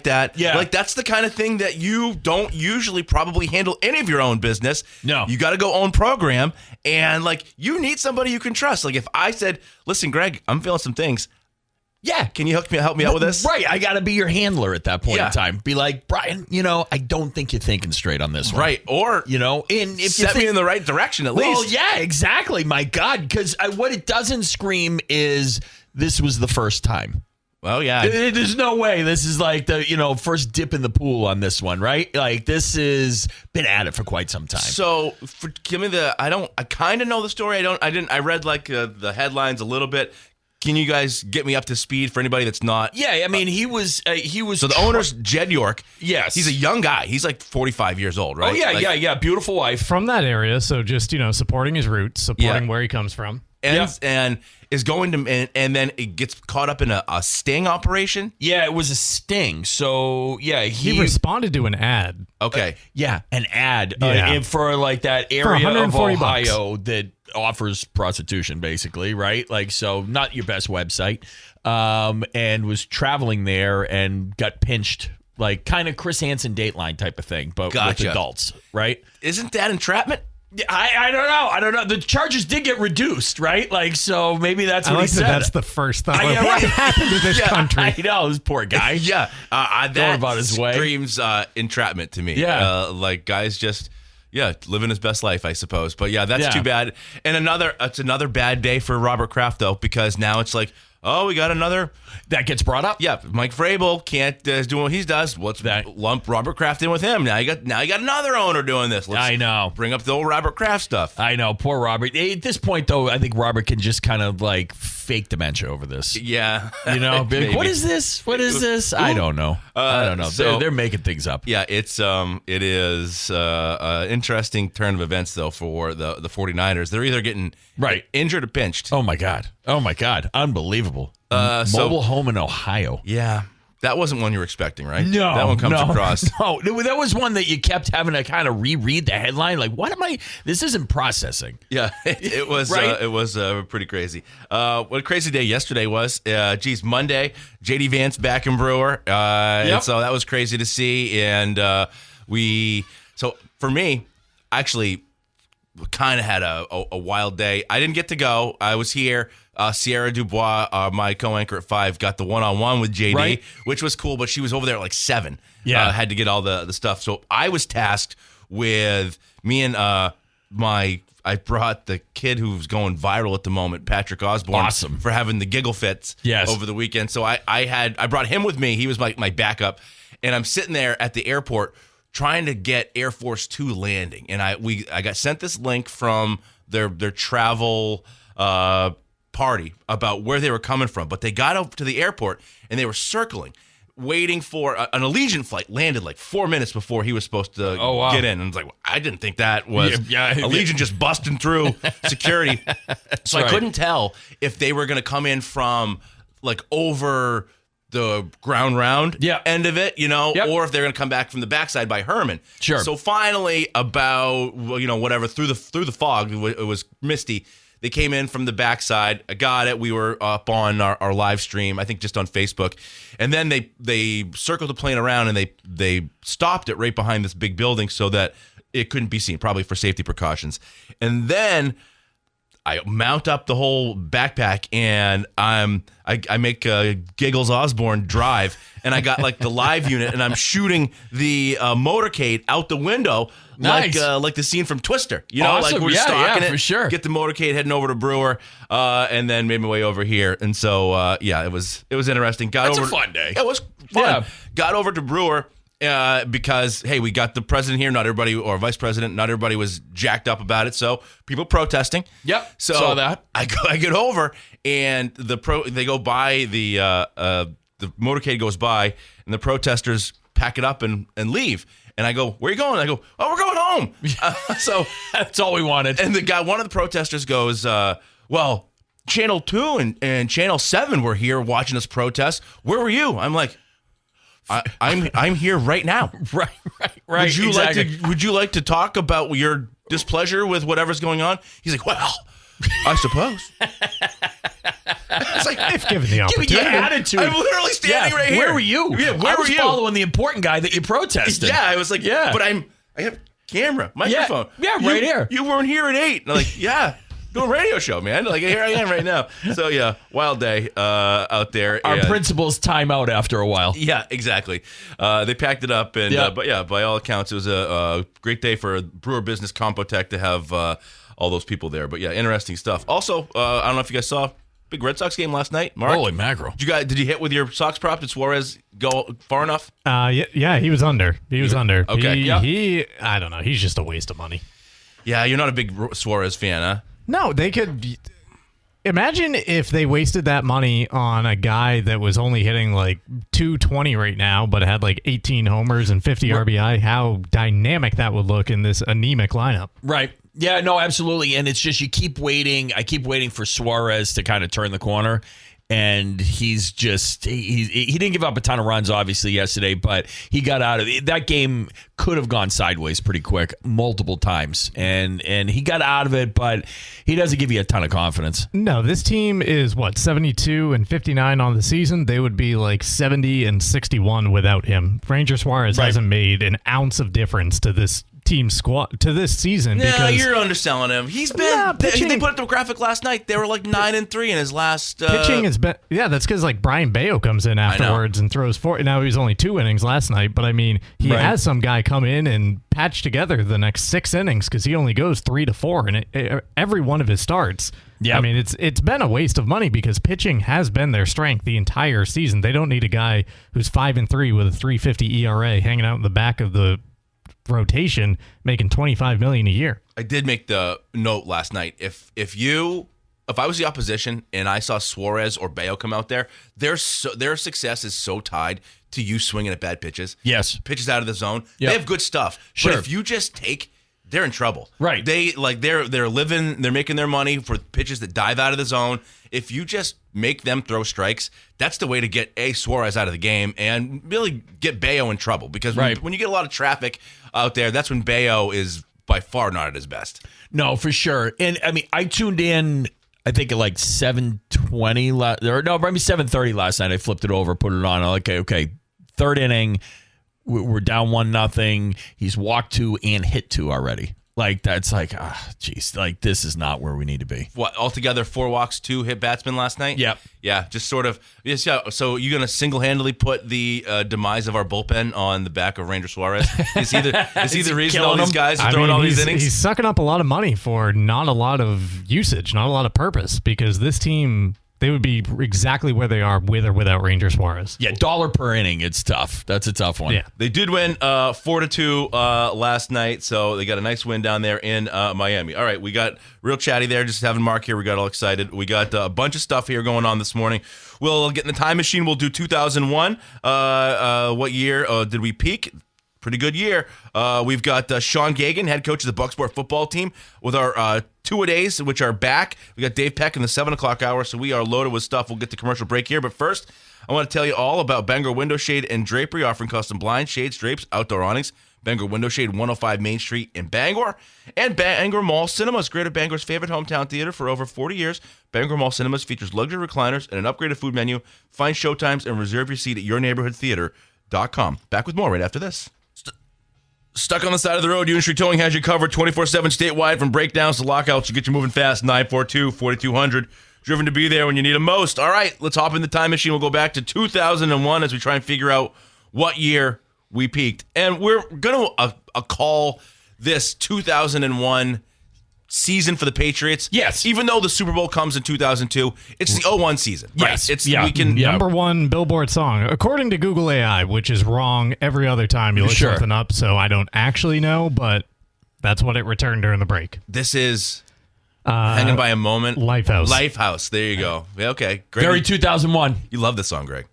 that. Yeah. Like, that's the kind of thing that you don't usually probably handle any of your own business. No. You got to go own program. And, like, you need somebody you can trust. Like, if I said, listen, Greg, I'm feeling some things. Yeah, can you help me out with this? Right, I got to be your handler at that point in time. Be like, Brian, I don't think you're thinking straight on this one. Right, or and if set me in the right direction at least. Well, yeah, exactly. My God, because what it doesn't scream is this was the first time. Well, yeah. There's no way this is like the first dip in the pool on this one, right? Like this has been at it for quite some time. So, give me I kind of know the story. I read like the headlines a little bit. Can you guys get me up to speed for anybody that's not? Yeah, I mean, he was. So the owner's Jed York. Yes, he's a young guy. He's like 45 years old, right? Oh yeah, beautiful wife from that area. So just supporting his roots, supporting where he comes from, and is going to and then it gets caught up in a sting operation. Yeah, it was a sting. So yeah, he responded to an ad. Okay, an ad for like that area of Ohio that offers prostitution, basically, right? Like, so not your best website, and was traveling there and got pinched, like kind of Chris Hansen Dateline type of thing, but with adults, right? Isn't that entrapment? I don't know. The charges did get reduced, right? Like, so maybe that's what he said. That's the first thought. What happened to this country? I know, this poor guy. Yeah, that going about his way screams entrapment to me. Yeah, like guys just. Yeah, living his best life, I suppose. But yeah, that's too bad. And it's another bad day for Robert Kraft, though, because now it's like, oh, we got another. That gets brought up. Yeah, Mike Vrabel can't do what he does. Let's lump Robert Kraft in with him. Now you got another owner doing this. I know. Bring up the old Robert Kraft stuff. I know, poor Robert. At this point, though, I think Robert can just kind of like fake dementia over this. Yeah, be like, what is this? What is this? I don't know. I don't know. So, they're making things up. Yeah, it is an interesting turn of events though for the 49ers. They're either getting injured or pinched. Oh my God, unbelievable. Mobile home in Ohio. Yeah. That wasn't one you were expecting, right? No. That one comes across. No, that was one that you kept having to kind of reread the headline. Like, what am I? This isn't processing. Yeah, it was pretty crazy. What a crazy day yesterday was. Monday, J.D. Vance back in Brewer. And so that was crazy to see. And so for me, actually kind of had a wild day. I didn't get to go. I was here. Sierra Dubois, my co-anchor at 5, got the one-on-one with JD, which was cool, but she was over there at like 7. Yeah. Had to get all the stuff. So I was tasked with me and I brought the kid who's going viral at the moment, Patrick Osborne, for having the giggle fits over the weekend. So I brought him with me. He was my backup. And I'm sitting there at the airport trying to get Air Force 2 landing. And I got sent this link from their travel party about where they were coming from, but they got up to the airport and they were circling, waiting for an Allegiant flight. Landed like 4 minutes before he was supposed to get in, and I was like, I didn't think that was Allegiant just busting through security. So I couldn't tell if they were going to come in from like over the ground round end of it, or if they're going to come back from the backside by Herman. Sure. So finally, about whatever through the fog, it was misty. They came in from the backside. I got it. We were up on our live stream, I think just on Facebook. And then they circled the plane around and they stopped it right behind this big building so that it couldn't be seen, probably for safety precautions. And then I mount up the whole backpack and I make Giggles Osborne drive, and I got like the live unit and I'm shooting the motorcade out the window. Nice. Like the scene from Twister, awesome. like we're stalking it for sure. Get the motorcade heading over to Brewer, and then made my way over here. And so, it was interesting. That's a fun day. It was fun. Yeah. Got over to Brewer because hey, we got the president here. Not everybody, or vice president. Not everybody was jacked up about it. So people protesting. Yep. So saw that. I get over, and they go by the motorcade goes by, and the protesters pack it up and leave. And I go, where are you going? I go, oh, we're going home. So that's all we wanted. And one of the protesters goes, well, Channel 2 and Channel 7 were here watching us protest. Where were you? I'm like, I'm here right now. Right. Would you like to talk about your displeasure with whatever's going on? He's like, well, I suppose. It's like, if given the opportunity. Give me your attitude. I'm literally standing right here. Where were you? Yeah, where I was were you? following the important guy that you protested. Yeah, I was like, but I have camera, microphone. Yeah, right here. You weren't here at 8. And I'm like, yeah. Doing a radio show, man. Like, here I am right now. So, yeah, wild day out there. Our principals time out after a while. Yeah, exactly. They packed it up. But, yeah, by all accounts, it was a great day for Brewer Business Compotech to have all those people there. But, yeah, interesting stuff. Also, I don't know if you guys saw big Red Sox game last night. Mark? Holy mackerel. Did you hit with your Sox prop? Did Suarez go far enough? Yeah, he was under. He was under. Okay. I don't know. He's just a waste of money. Yeah, you're not a big Suarez fan, huh? No, they could. Imagine if they wasted that money on a guy that was only hitting like 220 right now, but had like 18 homers and 50 RBI. How dynamic that would look in this anemic lineup. Right. Yeah, no, absolutely. And it's just you keep waiting. I keep waiting for Suarez to kind of turn the corner. And he's just he didn't give up a ton of runs, obviously, yesterday, but he got out of it. That game could have gone sideways pretty quick multiple times. And he got out of it, but he doesn't give you a ton of confidence. No, this team is 72 and 59 on the season. They would be like 70 and 61 without him. Ranger Suarez hasn't made an ounce of difference to this team squad to this season. Yeah, you're underselling him. He's been. They put up the graphic last night. They were like 9-3 in his last. Pitching has been. Yeah, that's because like Brian Bayo comes in afterwards and throws 4. Now he was only 2 innings last night, but I mean he has some guy come in and patch together the next 6 innings because he only goes 3 to 4 in every one of his starts. Yeah, I mean it's been a waste of money because pitching has been their strength the entire season. They don't need a guy who's 5-3 with a 3.50 ERA hanging out in the back of the rotation making $25 million a year. I did make the note last night. If I was the opposition and I saw Suarez or Bayo come out there, their success is so tied to you swinging at bad pitches. Yes, pitches out of the zone. Yep. They have good stuff. Sure. But if you just take, they're in trouble. Right. They're making their money for pitches that dive out of the zone. If you just make them throw strikes, that's the way to get Suarez out of the game and really get Bayo in trouble. Because when you get a lot of traffic out there, that's when Bayo is by far not at his best. No, for sure. And I mean, I tuned in, I think at like 7:20 maybe 7:30 last night. I flipped it over, put it on. I'm like, okay, third inning, we're down 1-0. He's walked 2 and hit 2 already. Like, that's like, geez, like, this is not where we need to be. What, altogether 4 walks, 2 hit batsmen last night? Yep. Yeah, just sort of. Yes, yeah. So you're going to single-handedly put the demise of our bullpen on the back of Ranger Suarez? Is he the reason all these guys are throwing all these innings? He's sucking up a lot of money for not a lot of usage, not a lot of purpose, because this team, they would be exactly where they are with or without Ranger Suarez. Yeah, $1 per inning. It's tough. That's a tough one. Yeah. They did win 4-2 last night, so they got a nice win down there in Miami. All right, we got real chatty there, just having Mark here. We got all excited. We got a bunch of stuff here going on this morning. We'll get in the time machine. We'll do 2001. What year did we peak? Pretty good year. We've got Sean Geagan, head coach of the Bucksport football team, with our two-a-days, which are back. We got Dave Peck in the 7 o'clock hour, so we are loaded with stuff. We'll get to commercial break here. But first, I want to tell you all about Bangor Window Shade and Drapery, offering custom blinds, shades, drapes, outdoor awnings. Bangor Window Shade, 105 Main Street in Bangor. And Bangor Mall Cinemas, Greater Bangor's favorite hometown theater for over 40 years. Bangor Mall Cinemas features luxury recliners and an upgraded food menu. Find showtimes and reserve your seat at yourneighborhoodtheater.com. Back with more right after this. Stuck on the side of the road, Union Street Towing has you covered 24/7 statewide, from breakdowns to lockouts to get you moving fast. 942-4200. Driven to be there when you need them most. All right, let's hop in the time machine. We'll go back to 2001 as we try and figure out what year we peaked. And we're going to call this 2001 season for the Patriots. Yes. Even though the Super Bowl comes in 2002, it's the 01 season. Yes. Right? We can number one Billboard song, according to Google AI, which is wrong every other time you look something up, so I don't actually know, but that's what it returned during the break. This is Hanging by a Moment. Lifehouse. Lifehouse. There you go. Yeah, okay. Greg, Very 2001. You love this song, Greg.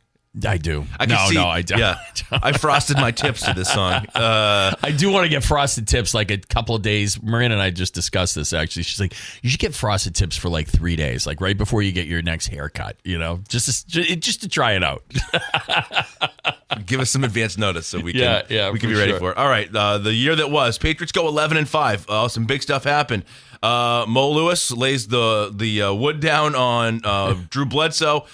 I do. I don't. Yeah, I frosted my tips to this song. I do want to get frosted tips like a couple of days. Miranda and I just discussed this, actually. She's like, you should get frosted tips for like 3 days, like right before you get your next haircut, just to try it out. Give us some advance notice so we can be ready for it. All right, the year that was, Patriots go 11-5. Some big stuff happened. Mo Lewis lays the wood down on Drew Bledsoe.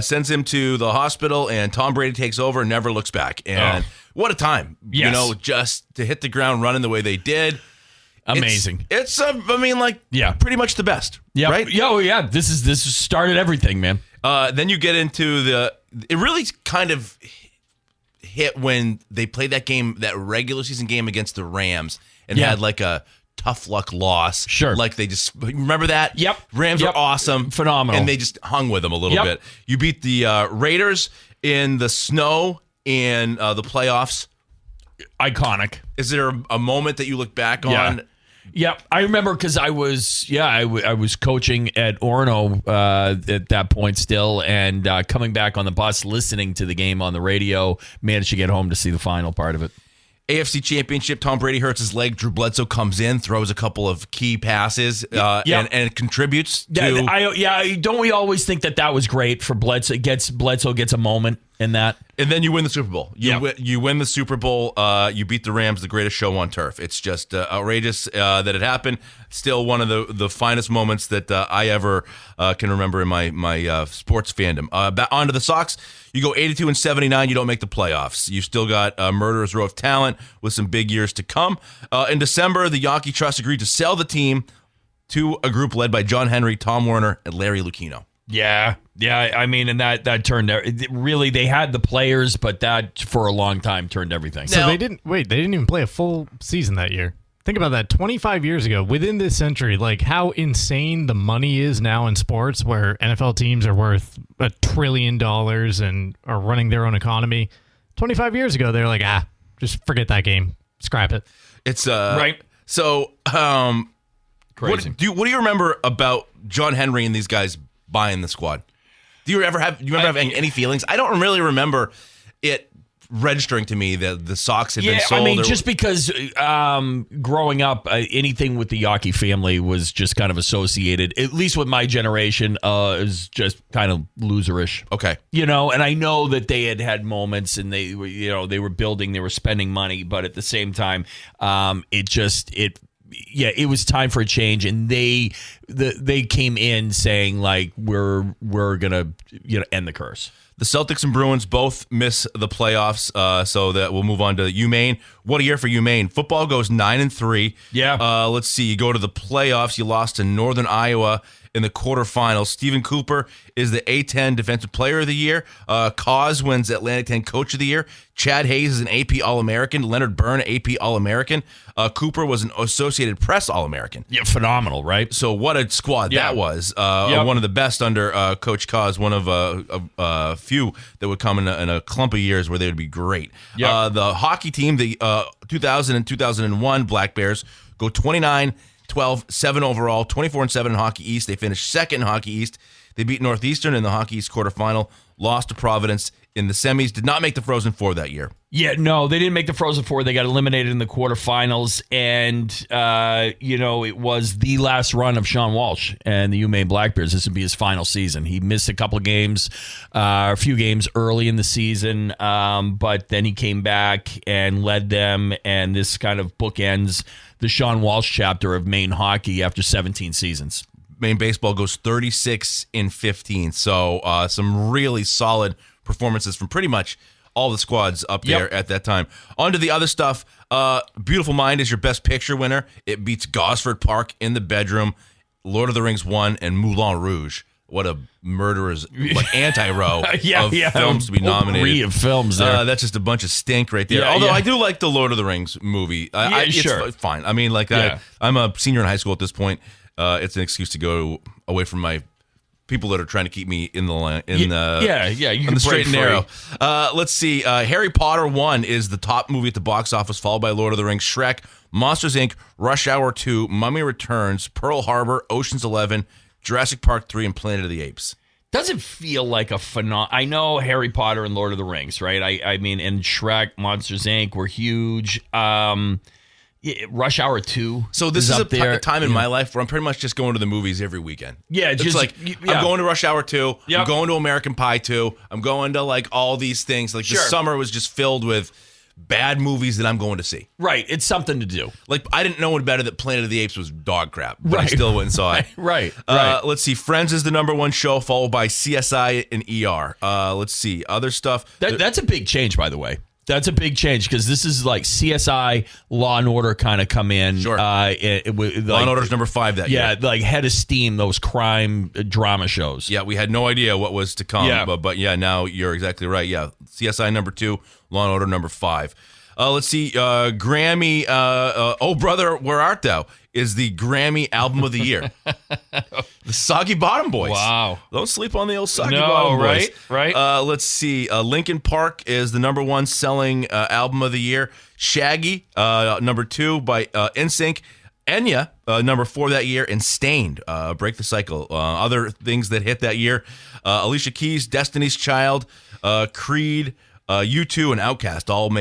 Sends him to the hospital, and Tom Brady takes over and never looks back. And what a time. Yes. Just to hit the ground running the way they did. Amazing. It's pretty much the best. Yeah. Right? Yeah. This started everything, man. Then you get into it really kind of hit when they played that regular season game against the Rams and had like a tough luck loss. Sure. Like they just, remember that? Yep. Rams are awesome. Phenomenal. And they just hung with them a little bit. You beat the Raiders in the snow in the playoffs. Iconic. Is there a moment that you look back on? Yeah, I remember because I was coaching at Orono at that point still, and coming back on the bus, listening to the game on the radio, managed to get home to see the final part of it. AFC Championship, Tom Brady hurts his leg. Drew Bledsoe comes in, throws a couple of key passes, and contributes to... Don't we always think that was great for Bledsoe? Bledsoe gets a moment in that. And then you win the Super Bowl. You win the Super Bowl. You beat the Rams, the greatest show on turf. It's just outrageous that it happened. Still one of the finest moments that I ever can remember in my sports fandom. Back onto the Sox. You go 82-79. You don't make the playoffs. You still got a murderer's row of talent with some big years to come. In December, the Yawkey Trust agreed to sell the team to a group led by John Henry, Tom Werner, and Larry Lucchino. Yeah. I mean, and that turned really. They had the players, but that for a long time turned everything. So they didn't even play a full season that year. Think about that. 25 years ago, within this century, like how insane the money is now in sports, where NFL teams are worth $1 trillion and are running their own economy. 25 years ago, they're like, just forget that game, scrap it. It's right. So, crazy. What do you remember about John Henry and these guys buying the squad? Do you remember having any feelings? I don't really remember it registering to me that the Sox had been sold. I mean, just because growing up, anything with the Yawkey family was just kind of associated, at least with my generation, is just kind of loserish. Okay. And I know that they had moments and they were building, they were spending money, but at the same time, it was time for a change, and they came in saying like we're gonna end the curse. The Celtics and Bruins both miss the playoffs, so that we'll move on to UMaine. What a year for UMaine. Football goes 9-3. Yeah. Let's see. You go to the playoffs. You lost to Northern Iowa in the quarterfinals. Stephen Cooper is the A-10 Defensive Player of the Year. Cause wins Atlantic 10 Coach of the Year. Chad Hayes is an AP All-American. Leonard Byrne, AP All-American. Cooper was an Associated Press All-American. Yeah, phenomenal, right? So what a squad that was. One of the best under Coach Cause, one of a few that would come in a clump of years where they would be great. Yep. The hockey team, the 2000 and 2001 Black Bears, go 29-12, 7 overall, 24-7 in Hockey East. They finished second in Hockey East. They beat Northeastern in the Hockey East quarterfinal, lost to Providence in the semis, did not make the Frozen Four that year. Yeah, no, they didn't make the Frozen Four. They got eliminated in the quarterfinals, and, it was the last run of Sean Walsh and the UMaine Black Bears. This would be his final season. He missed a couple of games, a few games early in the season, but then he came back and led them, and this kind of bookends the Sean Walsh chapter of Maine hockey after 17 seasons. Maine baseball goes 36-15, so some really solid performances from pretty much all the squads up there at that time. On to the other stuff. Beautiful Mind is your Best Picture winner. It beats Gosford Park in the Bedroom, Lord of the Rings 1, and Moulin Rouge. What a murderer's anti-row of films to be nominated. Of films there. That's just a bunch of stink right there. Although I do like the Lord of the Rings movie. It's fine. I mean, I'm a senior in high school at this point. It's an excuse to go away from my people that are trying to keep me in the on the straight and narrow. Let's see. Harry Potter 1 is the top movie at the box office, followed by Lord of the Rings, Shrek, Monsters Inc., Rush Hour 2, Mummy Returns, Pearl Harbor, Ocean's 11, Jurassic Park 3, and Planet of the Apes. doesn't feel like a phenomenon. I know Harry Potter and Lord of the Rings, right? I mean, and Shrek, Monsters, Inc. were huge. Rush Hour 2. So this is a time in my life where I'm pretty much just going to the movies every weekend. Yeah, it's just like I'm going to Rush Hour 2. Yep. I'm going to American Pie 2. I'm going to like all these things. Like the summer was just filled with bad movies that I'm going to see. Right. It's something to do. Like I didn't know any better that Planet of the Apes was dog crap, but I still went and saw it. Right. Let's see. Friends is the #1 show, followed by CSI and ER. Let's see. Other stuff. That's a big change, by the way. That's a big change because this is like CSI, Law and Order kind of come in. Sure. Law and Order's #5 that year. Yeah, like head of steam, those crime drama shows. Yeah, we had no idea what was to come. Yeah. But yeah, now you're exactly right. Yeah, CSI #2, Law and Order #5. Let's see. Grammy, Oh Brother, Where Art Thou is the Grammy Album of the Year. The Soggy Bottom Boys. Wow. Don't sleep on the old Soggy Bottom Boys. Right. Let's see. Linkin Park is the #1 selling album of the year. Shaggy, #2 by NSYNC. Enya, #4 that year. And Stained, Break the Cycle. Other things that hit that year. Alicia Keys, Destiny's Child, Creed, U2 and Outkast all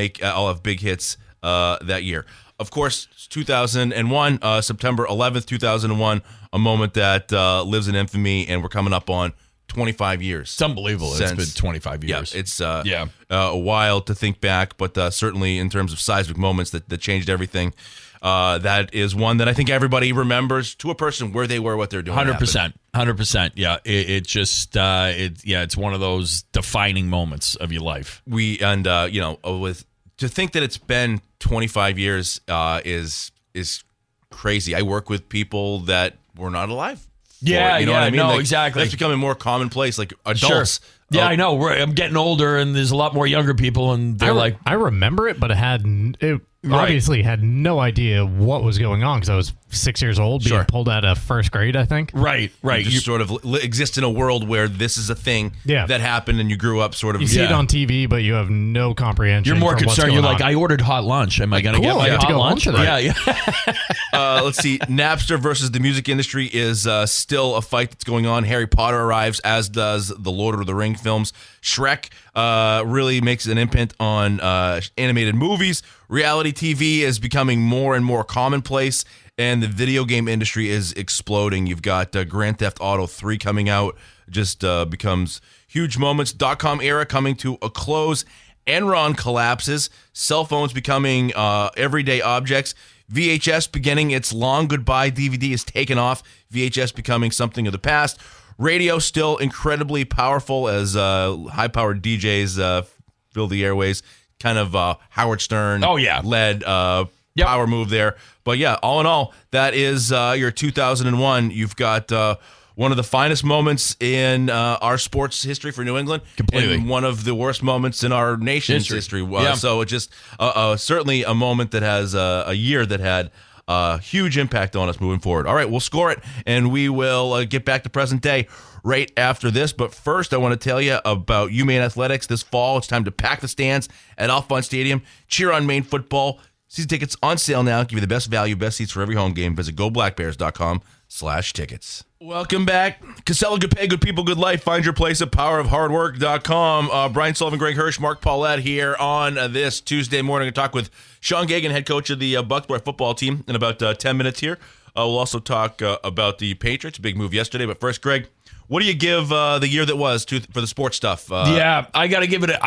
have big hits that year. Of course, 2001, September 11th, 2001, a moment that lives in infamy, and we're coming up on 25 years. It's unbelievable. It's been 25 years. Yeah, it's a while to think back, but certainly in terms of seismic moments that changed everything, that is one that I think everybody remembers to a person where they were, what they're doing. 100%. Yeah, it's one of those defining moments of your life. To think that it's been 25 years is crazy. I work with people that were not alive. What I mean? No, exactly. That's becoming more commonplace, like adults. Sure. Yeah, I know. I'm getting older, and there's a lot more younger people, and they're I remember it, but obviously had no idea what was going on because I was 6 years old, being pulled out of first grade, I think. Right. You just sort of exist in a world where this is a thing that happened, and you grew up sort of. You see it on TV, but you have no comprehension. You're more concerned. You're like, I ordered hot lunch. Am I going to get my hot lunch? Yeah. Let's see. Napster versus the music industry is still a fight that's going on. Harry Potter arrives, as does the Lord of the Rings films. Shrek really makes an imprint on animated movies. Reality TV is becoming more and more commonplace, and the video game industry is exploding. You've got Grand Theft Auto 3 coming out, just becomes huge moments. .com era coming to a close. Enron collapses. Cell phones becoming everyday objects. VHS beginning its long goodbye. DVD is taken off. VHS becoming something of the past. Radio still incredibly powerful as high-powered DJs fill the airways. Kind of Howard Stern led power move there. But yeah, all in all, that is your 2001. You've got one of the finest moments in our sports history for New England. Completely. And one of the worst moments in our nation's history. So it's just certainly a moment that has a year that had huge impact on us moving forward. All right, we'll score it, and we will get back to present day right after this. But first, I want to tell you about UMaine Athletics. This fall, it's time to pack the stands at Alphon Stadium. Cheer on Maine football. Season tickets on sale now. Give you the best value, best seats for every home game. Visit goblackbears.com/tickets. Welcome back. Casella, good pay, good people, good life. Find your place at powerofhardwork.com. Brian Sullivan, Greg Hirsch, Mark Paulette here on this Tuesday morning to talk with Sean Geagan, head coach of the Bucksport football team, in about 10 minutes here. We'll also talk about the Patriots, big move yesterday. But first, Greg, what do you give the year that was for the sports stuff? I'm going to give it a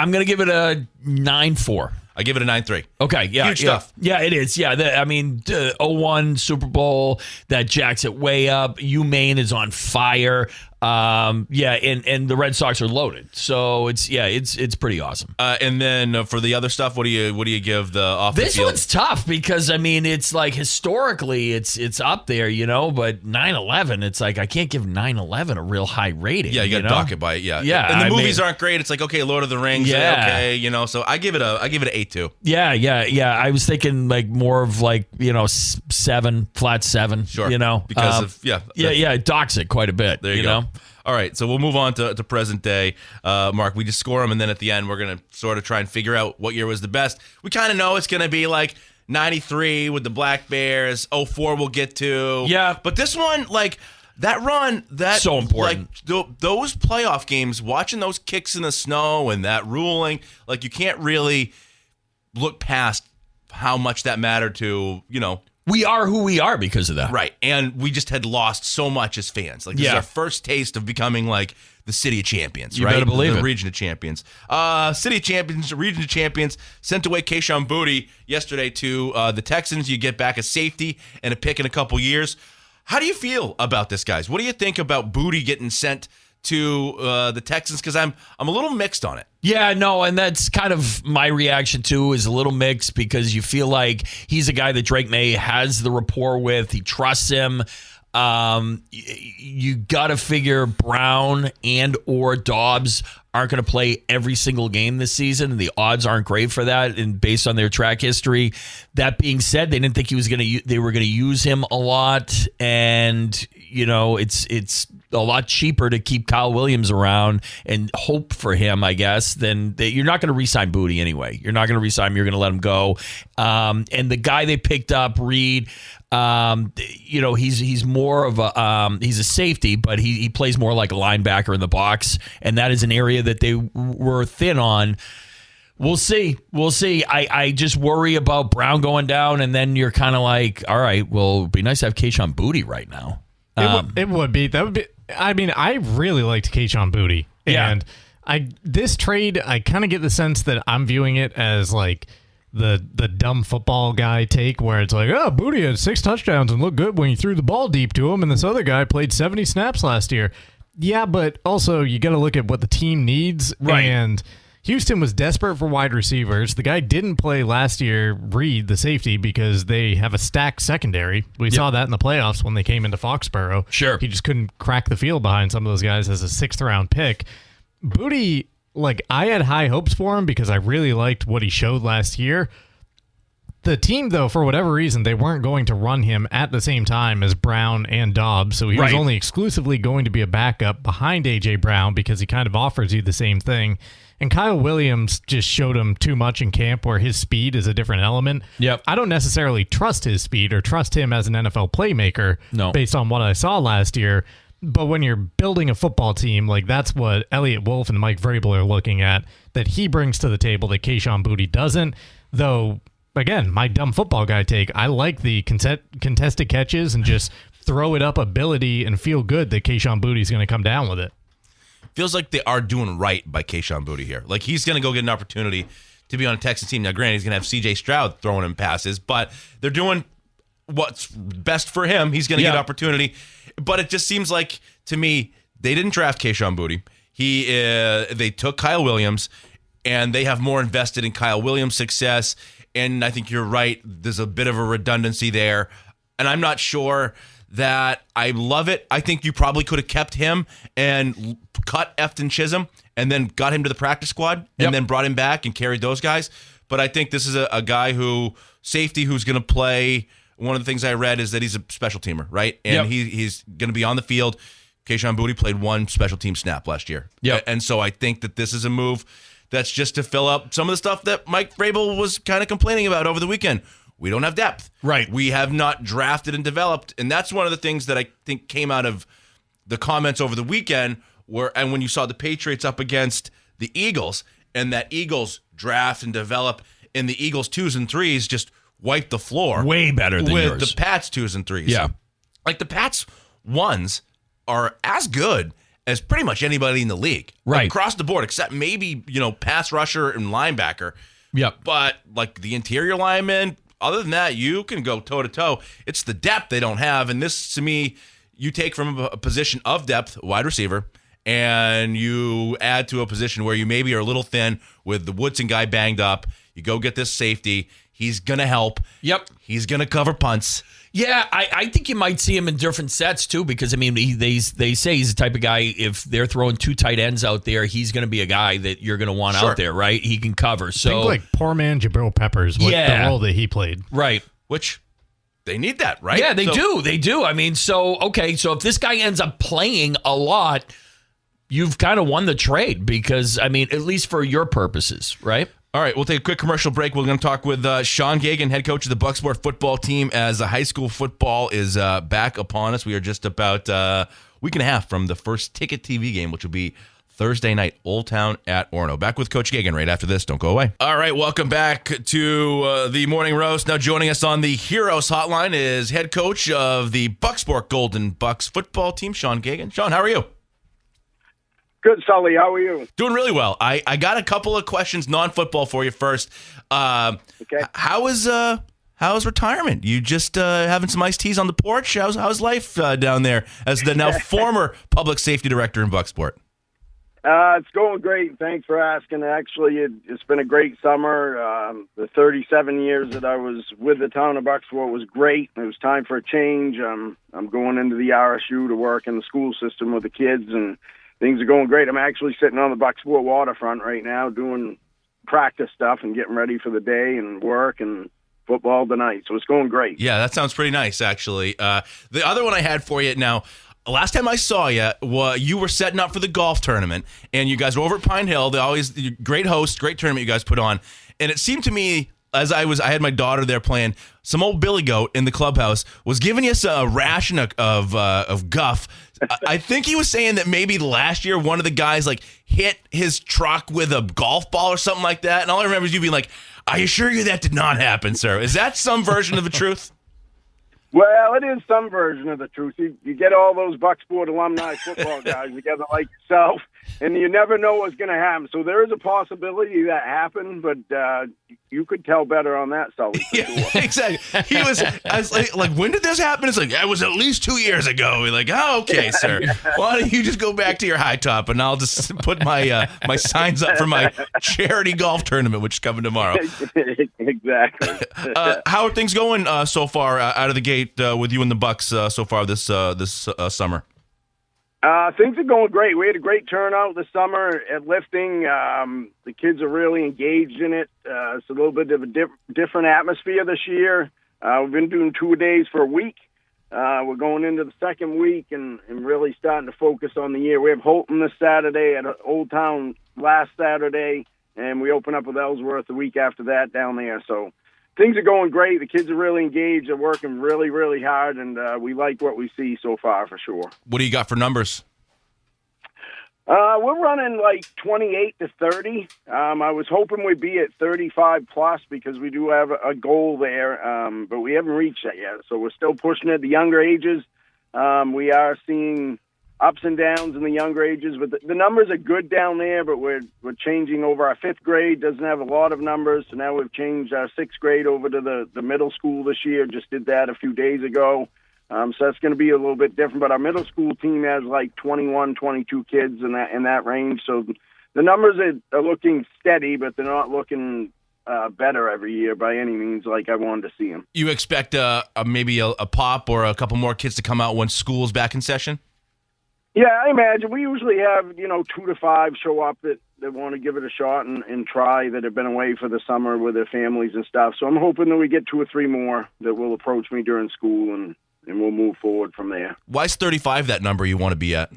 9-4. I give it a 9-3. Okay, yeah. Huge stuff. Yeah, it is. Yeah, 01 Super Bowl, that jacks it way up. UMaine is on fire. And the Red Sox are loaded. So it's pretty awesome. And then for the other stuff, what do you give the off the field? This one's tough because it's like historically it's up there, but 9/11, it's like I can't give 9/11 a real high rating. Yeah, you got to dock it by it. Yeah. And the movies aren't great. It's like, okay, Lord of the Rings. Yeah. Okay, So I give it a 8.2. Yeah. I was thinking like more of like 7, flat 7. Sure. Because of it docks it quite a bit. There you go. All right, so we'll move on to present day. Mark, we just score them, and then at the end, we're going to sort of try and figure out what year was the best. We kind of know it's going to be like 93 with the Black Bears, 04 we'll get to. Yeah. But this one, like, That run, so important. Like those playoff games, watching those kicks in the snow and that ruling, like you can't really look past how much that mattered to, we are who we are because of that. Right. And we just had lost so much as fans. Like this is our first taste of becoming like the city of champions, right? You better believe the it. Region of champions. City of champions, region of champions, sent away Kayshon Boutte yesterday to the Texans. You get back a safety and a pick in a couple years. How do you feel about this, guys? What do you think about Boutte getting sent to the Texans? Because I'm a little mixed on it. Yeah, no, and that's kind of my reaction too, is a little mixed because you feel like he's a guy that Drake May has the rapport with. He trusts him. You got to figure Brown and or Dobbs aren't going to play every single game this season, and the odds aren't great for that. And based on their track history, that being said, they didn't think they were going to use him a lot, and it's a lot cheaper to keep Kyle Williams around and hope for him, I guess, than you're not going to re-sign Boutte anyway. You're not going to re-sign him. You're going to let him go. And the guy they picked up, Reed. He's more of a he's a safety, but he plays more like a linebacker in the box, and that is an area that they were thin on. We'll see. I just worry about Brown going down, and then you're kind of like, all right, well, it'd be nice to have Kayshon Boutte right now. It would be. That would be. I mean, I really liked Kayshon Boutte, and this trade, I kind of get the sense that I'm viewing it as like the dumb football guy take, where it's like, oh, Boutte had 6 touchdowns and looked good when you threw the ball deep to him, and this other guy played 70 snaps last year. Yeah, but also you got to look at what the team needs, right? And Houston was desperate for wide receivers. The guy didn't play last year, Reed, the safety, because they have a stacked secondary. We saw that in the playoffs when they came into Foxborough. Sure. He just couldn't crack the field behind some of those guys as a 6th-round pick. Boutte, I had high hopes for him because I really liked what he showed last year. The team, though, for whatever reason, they weren't going to run him at the same time as Brown and Dobbs, so he was only exclusively going to be a backup behind A.J. Brown because he kind of offers you the same thing. And Kyle Williams just showed him too much in camp where his speed is a different element. Yep. I don't necessarily trust his speed or trust him as an NFL playmaker based on what I saw last year. But when you're building a football team, that's what Elliott Wolf and Mike Vrabel are looking at, that he brings to the table that Kayshon Boutte doesn't. Though, again, my dumb football guy take, I like the contested catches and just throw it up ability and feel good that Kayshon Boutte is going to come down with it. Feels like they are doing right by Kayshon Boutte here. Like, he's going to go get an opportunity to be on a Texas team. Now, granted, he's going to have C.J. Stroud throwing him passes, but they're doing what's best for him. He's going to get opportunity. But it just seems like, to me, they didn't draft Kayshon Boutte. They took Kyle Williams, and they have more invested in Kyle Williams' success. And I think you're right. There's a bit of a redundancy there. And I'm not sure that I love it. I think you probably could have kept him and cut Efton Chisholm and then got him to the practice squad and then brought him back and carried those guys. But I think this is a guy safety who's going to play. One of the things I read is that he's a special teamer, right? And he's going to be on the field. Kayshon Boutte played 1 special team snap last year. And so I think that this is a move that's just to fill up some of the stuff that Mike Vrabel was kind of complaining about over the weekend. We don't have depth. Right. We have not drafted and developed. And that's one of the things that I think came out of the comments over the weekend, and when you saw the Patriots up against the Eagles, and that Eagles draft and develop, and the Eagles 2s and 3s just wipe the floor. Way better than yours. With the Pats 2s and 3s. Yeah. Like, the Pats 1s are as good as pretty much anybody in the league. Right. Across the board, except maybe, pass rusher and linebacker. Yep. But, the interior linemen, other than that, you can go toe-to-toe. It's the depth they don't have. And this, to me, you take from a position of depth, wide receiver, and you add to a position where you maybe are a little thin with the Woodson guy banged up. You go get this safety. He's going to help. Yep. He's going to cover punts. Yeah, I think you might see him in different sets, too, because, they say he's the type of guy, if they're throwing 2 tight ends out there, he's going to be a guy that you're going to want out there, right? He can cover. So, think like poor man Jabril Peppers, the role that he played. Right. Which, they need that, right? Yeah, they do. They do. So if this guy ends up playing a lot, you've kind of won the trade because, at least for your purposes, right? All right, we'll take a quick commercial break. We're going to talk with Sean Geagan, head coach of the Bucksport football team, as high school football is back upon us. We are just about a week and a half from the first ticket TV game, which will be Thursday night, Old Town at Orono. Back with Coach Geagan right after this. Don't go away. All right, welcome back to the Morning Roast. Now joining us on the Heroes Hotline is head coach of the Bucksport Golden Bucks football team, Sean Geagan. Sean, how are you? Good, Sully. How are you? Doing really well. I got a couple of questions, non-football, for you first. Okay. How's retirement? You just having some iced teas on the porch? How's life down there as the now former public safety director in Bucksport? It's going great. Thanks for asking. Actually, it's been a great summer. The 37 years that I was with the town of Bucksport was great. It was time for a change. I'm going into the RSU to work in the school system with the kids, and things are going great. I'm actually sitting on the Bucksport waterfront right now doing practice stuff and getting ready for the day and work and football tonight. So it's going great. Yeah, that sounds pretty nice, actually. The other one I had for you now, last time I saw you, you were setting up for the golf tournament, and you guys were over at Pine Hill. They always great host, great tournament you guys put on. And it seemed to me, as I had my daughter there playing, some old Billy Goat in the clubhouse was giving us a ration of guff. I think he was saying that maybe last year one of the guys hit his truck with a golf ball or something like that. And all I remember is you being like, "I assure you that did not happen, sir." Is that some version of the truth? Well, it is some version of the truth. You get all those Bucksport alumni football guys together like yourself, and you never know what's going to happen. So there is a possibility that happened, but you could tell better on that, Sully. Yeah, exactly. I was like, when did this happen? It's like, it was at least 2 years ago. We're like, oh, okay, sir. Why don't you just go back to your high top, and I'll just put my my signs up for my charity golf tournament, which is coming tomorrow. Exactly. How are things going so far out of the gate with you and the Bucks so far this summer? Things are going great. We had a great turnout this summer at lifting. The kids are really engaged in it. It's a little bit of a different atmosphere this year. We've been doing 2 days for a week. We're going into the second week and really starting to focus on the year. We have Holton this Saturday at Old Town last Saturday, and we open up with Ellsworth the week after that down there. So things are going great. The kids are really engaged. They're working really, really hard, and we like what we see so far for sure. What do you got for numbers? We're running 28 to 30. I was hoping we'd be at 35 plus because we do have a goal there, but we haven't reached that yet. So we're still pushing it. The younger ages, we are seeing ups and downs in the younger ages, but the numbers are good down there, but we're changing over. Our fifth grade doesn't have a lot of numbers, so now we've changed our sixth grade over to the middle school this year. Just did that a few days ago. So that's going to be a little bit different, but our middle school team has 21, 22 kids in that range. So the numbers are looking steady, but they're not looking better every year by any means like I wanted to see them. You expect maybe a pop or a couple more kids to come out once school's back in session? Yeah, I imagine. We usually have, 2 to 5 show up that want to give it a shot and try, that have been away for the summer with their families and stuff. So I'm hoping that we get 2 or 3 more that will approach me during school and we'll move forward from there. Why is 35 that number you want to be at?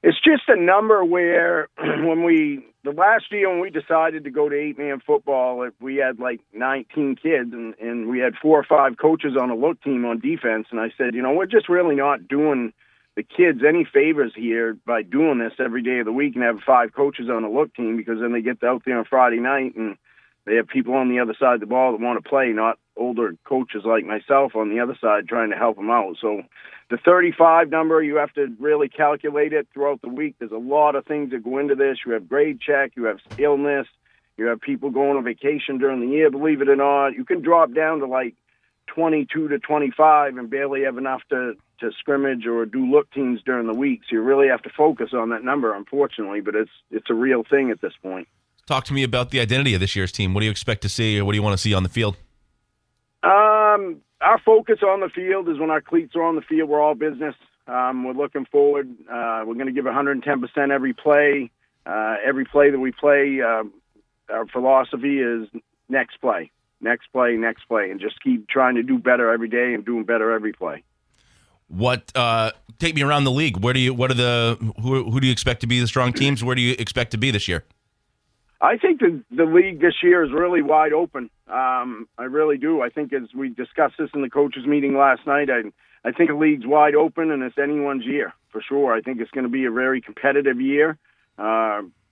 It's just a number where the last year when we decided to go to 8-man football, we had 19 kids and we had 4 or 5 coaches on a look team on defense. And I said, we're just really not doing the kids any favors here by doing this every day of the week and have 5 coaches on a look team, because then they get out there on Friday night and they have people on the other side of the ball that want to play, not older coaches like myself on the other side trying to help them out. So the 35 number, you have to really calculate it throughout the week. There's a lot of things that go into this. You have grade check, you have illness, you have people going on vacation during the year, believe it or not. You can drop down to 22 to 25 and barely have enough to scrimmage or do look teams during the week. So you really have to focus on that number, unfortunately, but it's a real thing at this point. Talk to me about the identity of this year's team. What do you expect to see, or what do you want to see on the field? Our focus on the field is when our cleats are on the field, we're all business. We're looking forward. We're going to give 110% every play. Every play that we play, our philosophy is next play, and just keep trying to do better every day and doing better every play. Take me around the league. Who do you expect to be the strong teams? Where do you expect to be this year? I think the league this year is really wide open. I really do. I think as we discussed this in the coaches meeting last night, I think the league's wide open, and it's anyone's year for sure. I think it's going to be a very competitive year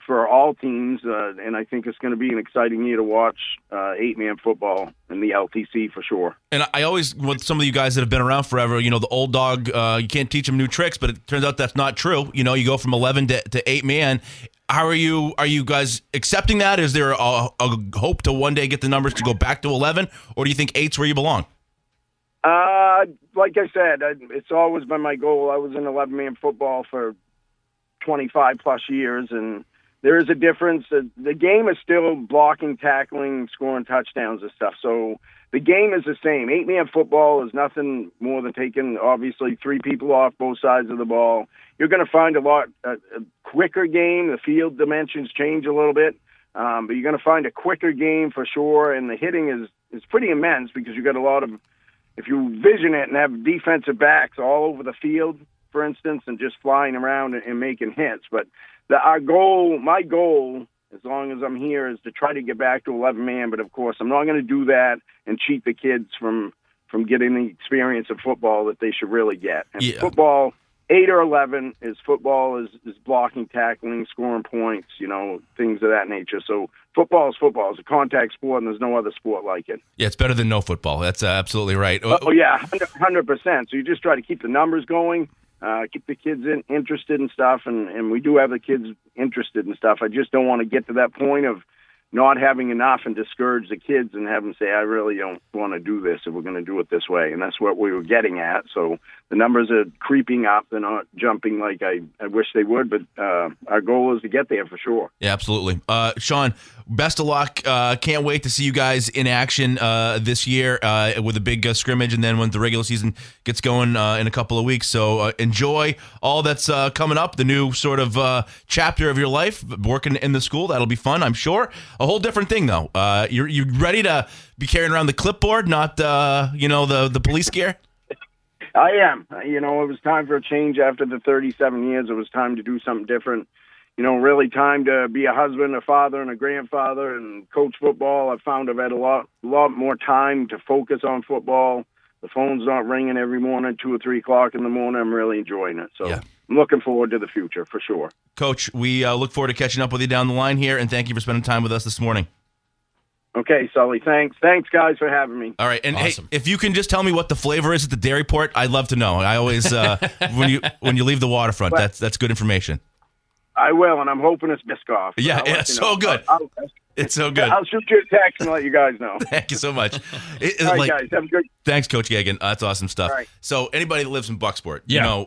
for all teams, and I think it's going to be an exciting year to watch 8-man football in the LTC for sure. And I always, with some of you guys that have been around forever, the old dog, you can't teach them new tricks, but it turns out that's not true. You go from 11 to 8-man. How are you guys accepting that? Is there a hope to one day get the numbers to go back to 11, or do you think 8's where you belong? Like I said, it's always been my goal. I was in 11-man football for 25 plus years, and there is a difference. The game is still blocking, tackling, scoring touchdowns and stuff. So the game is the same. 8-man football is nothing more than taking, obviously, 3 people off both sides of the ball. You're going to find a quicker game. The field dimensions change a little bit, but you're going to find a quicker game for sure. And the hitting is pretty immense because you got a lot of, if you vision it and have defensive backs all over the field, for instance, and just flying around and making hits. But my goal, as long as I'm here, is to try to get back to 11-man. But of course, I'm not going to do that and cheat the kids from getting the experience of football that they should really get. And football, 8 or 11 is blocking, tackling, scoring points, things of that nature. So football is football. It's a contact sport, and there's no other sport like it. Yeah, it's better than no football. That's absolutely right. Oh yeah, 100%. So you just try to keep the numbers going, keep the kids interested in stuff, and we do have the kids interested in stuff. I just don't want to get to that point of not having enough and discourage the kids and have them say, I really don't want to do this if we're going to do it this way. And that's what we were getting at. So the numbers are creeping up. They're not jumping like I wish they would, but our goal is to get there for sure. Yeah, absolutely. Sean, best of luck. Can't wait to see you guys in action this year with a big scrimmage, and then when the regular season gets going in a couple of weeks. So enjoy all that's coming up, the new sort of chapter of your life, working in the school. That'll be fun, I'm sure. A whole different thing, though. You ready to be carrying around the clipboard, not the police gear? I am. It was time for a change after the 37 years. It was time to do something different. Really time to be a husband, a father, and a grandfather, and coach football. I've found I've had a lot more time to focus on football. The phone's not ringing every morning, 2 or 3 o'clock in the morning. I'm really enjoying it. So I'm looking forward to the future for sure. Coach, we look forward to catching up with you down the line here, and thank you for spending time with us this morning. Okay, Sully. Thanks, guys, for having me. All right, and awesome. Hey, if you can just tell me what the flavor is at the dairy port, I'd love to know. I always when you leave the waterfront, that's good information. I will, and I'm hoping it's Biscoff. Yeah, it's so good. It's so good. I'll shoot you a text and let you guys know. Thank you so much. All right, guys, have a good. Thanks, Coach Geagan. That's awesome stuff. Right. So anybody that lives in Bucksport,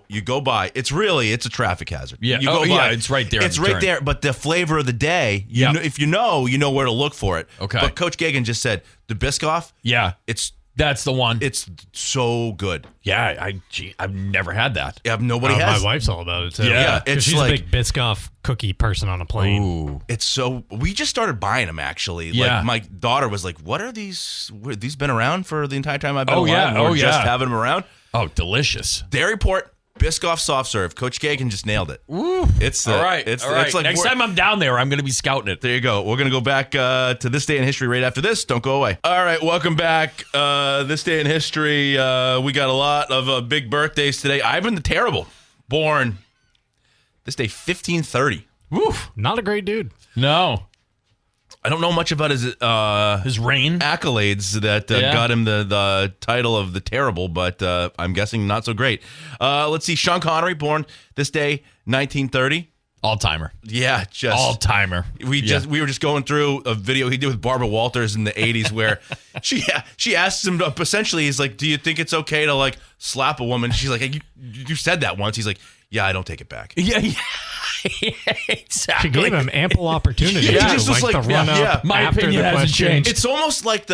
you go by. It's a traffic hazard. Yeah, you go by. It's right there. It's right there. But the flavor of the day, if you know where to look for it. Okay. But Coach Geagan just said the Biscoff. Yeah, that's the one. It's so good. Yeah, I've never had that. Yeah, nobody has. My wife's all about it too. Yeah, she's a big Biscoff cookie person on a plane. Ooh. It's so. We just started buying them actually. Yeah. Like my daughter was like, "What are these? These been around for the entire time I've been alive? Yeah. We're just having them around." Oh, delicious. Dairy Port Biscoff soft serve. Coach Geagan just nailed it. Ooh. It's all right. It's like next time I'm down there, I'm going to be scouting it. There you go. We're going to go back to this day in history right after this. Don't go away. All right, welcome back. This day in history. We got a lot of big birthdays today. Ivan the Terrible, born this day 1530. Woo, not a great dude. No. I don't know much about his reign accolades that got him the title of the Terrible, but I'm guessing not so great. Let's see. Sean Connery, born this day, 1930. All-timer. Yeah, just all-timer. We were just going through a video he did with Barbara Walters in the 80s where she asks him essentially, he's like, "Do you think it's okay to like slap a woman?" She's like, "You said that once." He's like, "Yeah, I don't take it back." Yeah. Exactly. She gave him ample opportunity. Yeah, just was like, run up my after opinion the hasn't question. changed. It's almost like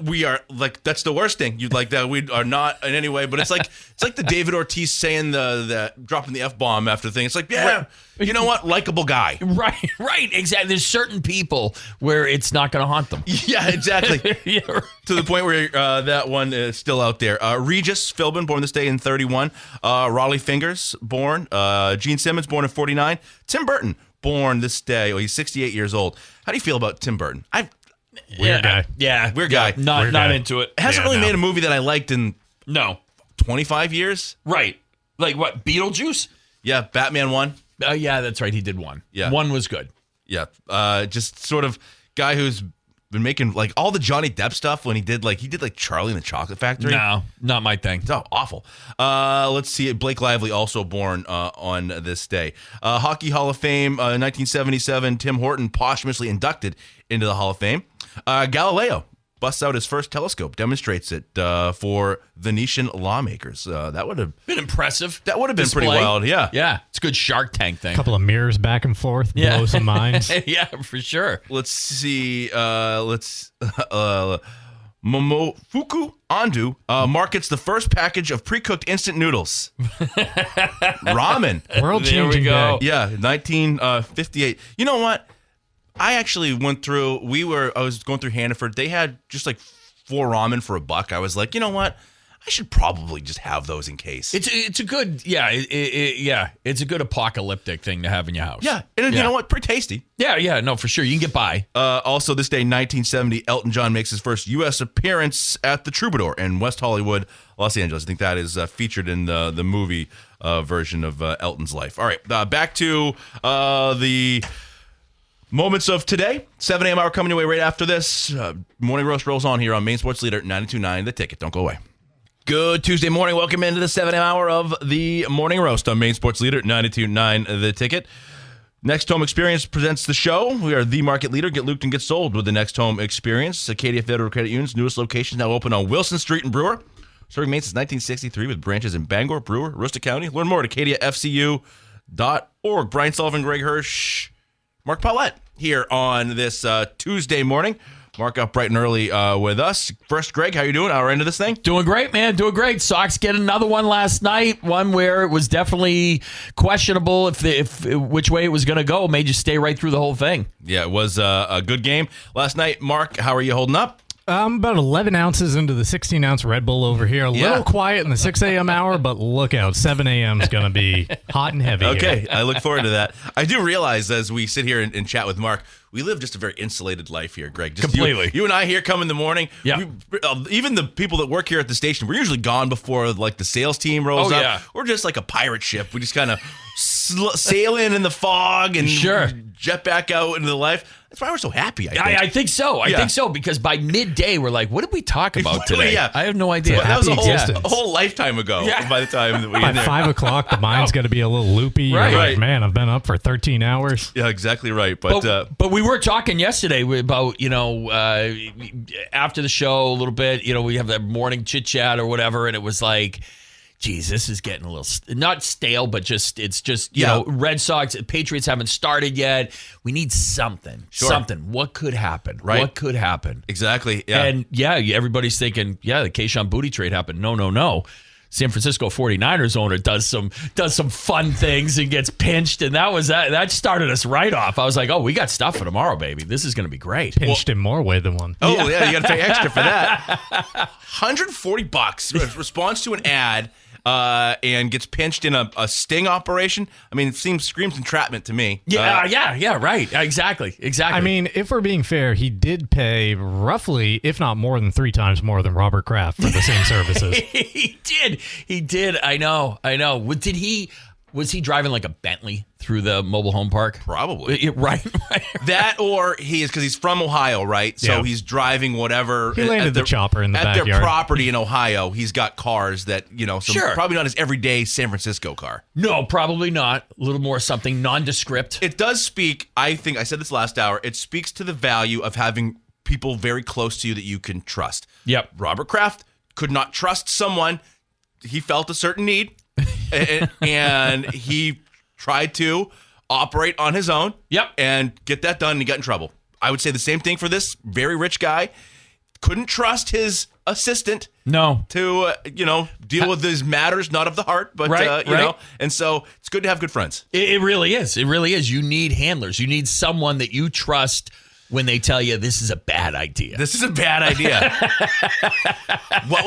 we are like, that's the worst thing. You'd like that we are not in any way, but it's like the David Ortiz saying the dropping the F-bomb after the thing. It's like, yeah, you know what? Likable guy. Right, exactly. There's certain people where it's not going to haunt them. Yeah, exactly. To the point where that one is still out there. Regis Philbin, born this day in 31. Raleigh Fingers, born. Gene Simmons, born in 49. Tim Burton, born this day. He's 68 years old. How do you feel about Tim Burton? Weird guy. Yeah. Weird guy. Not into it. Hasn't really made a movie that I liked in 25 years. Right. Like what? Beetlejuice? Yeah, Batman 1. Yeah, that's right. He did 1. Yeah. 1 was good. Yeah. Just sort of guy who's been making like all the Johnny Depp stuff when he did like Charlie and the Chocolate Factory. No, not my thing. Oh, awful. Let's see. Blake Lively also born on this day. Hockey Hall of Fame, 1977. Tim Horton posthumously inducted into the Hall of Fame. Galileo busts out his first telescope, demonstrates it for Venetian lawmakers. That would have been impressive. That would have been pretty wild. Yeah. Yeah. It's a good Shark Tank thing. A couple of mirrors back and forth, blow some minds. Yeah, for sure. Let's see. Momofuku Andu markets the first package of pre-cooked instant noodles. Ramen. World-changing day. Yeah, 1958. You know what? I actually went through, I was going through Hannaford. They had just like 4 ramen for $1. I was like, you know what? I should probably just have those in case. It's a good, it's a good apocalyptic thing to have in your house. Yeah, and you know what? Pretty tasty. Yeah, no, for sure. You can get by. Also, this day, 1970, Elton John makes his first U.S. appearance at the Troubadour in West Hollywood, Los Angeles. I think that is featured in the movie version of Elton's life. All right, back to the moments of today. 7 a.m. hour coming your way right after this. Morning Roast rolls on here on Maine Sports Leader 92.9 The Ticket. Don't go away. Good Tuesday morning. Welcome into the 7 a.m. hour of the Morning Roast on Maine Sports Leader 92.9 The Ticket. Next Home Experience presents the show. We are the market leader. Get looped and get sold with the Next Home Experience. Acadia Federal Credit Union's newest location now open on Wilson Street in Brewer. Serving Maine since 1963 with branches in Bangor, Brewer, Worcester County. Learn more at acadiafcu.org. Brian Sullivan, Greg Hirsch, Mark Paulette here on this Tuesday morning. Mark up bright and early with us. First, Greg, how you doing? Our end of this thing? Doing great, man. Doing great. Sox get another one last night. One where it was definitely questionable if which way it was going to go. Made you stay right through the whole thing. Yeah, it was a good game last night. Mark, how are you holding up? I'm about 11 ounces into the 16-ounce Red Bull over here. A little quiet in the 6 a.m. hour, but look out. 7 a.m. is going to be hot and heavy. Okay, here. I look forward to that. I do realize as we sit here and chat with Mark, we live just a very insulated life here, Greg. Just completely. You and I here come in the morning. Yeah. Even the people that work here at the station, we're usually gone before like the sales team rolls up. Yeah. We're just like a pirate ship. We just kind of sail in the fog and jet back out into the life. That's why we're so happy, I think so. I think so, because by midday, we're like, what did we talk about today? Yeah. I have no idea. That was a whole lifetime ago by the time that we by 5 o'clock, the mind's going to be a little loopy. Right. You're like, man, I've been up for 13 hours. Yeah, exactly right. But we were talking yesterday about, after the show a little bit, we have that morning chit-chat or whatever, and it was like, geez, this is getting a little, not stale, but it's just, Red Sox, Patriots haven't started yet. We need something. Sure. Something. What could happen? Right. What could happen? Exactly. Yeah. And everybody's thinking, the Kayshon Boutte trade happened. No. San Francisco 49ers owner does some fun things and gets pinched, and that started us right off. I was like, oh, we got stuff for tomorrow, baby. This is going to be great. Pinched in more way than one. Oh, yeah, you got to pay extra for that. $140 responds to an ad and gets pinched in a sting operation. I mean, it screams entrapment to me. Yeah, right. Exactly. I mean, if we're being fair, he did pay roughly, if not more than 3 times more than Robert Kraft for the same services. He did. I know. Was he driving like a Bentley through the mobile home park? Probably. Right. That or he is, because he's from Ohio, right? So he's driving whatever. He landed the chopper in the backyard. At their property in Ohio, he's got cars that, probably not his everyday San Francisco car. No, probably not. A little more something nondescript. It does speak, I think, I said this last hour, it speaks to the value of having people very close to you that you can trust. Yep. Robert Kraft could not trust someone. He felt a certain need. and he tried to operate on his own. Yep. And get that done, and he got in trouble. I would say the same thing for this very rich guy. Couldn't trust his assistant. No. To, deal with his matters, not of the heart, but, right. know. And so it's good to have good friends. It really is. It really is. You need handlers. You need someone that you trust when they tell you this is a bad idea. This is a bad idea.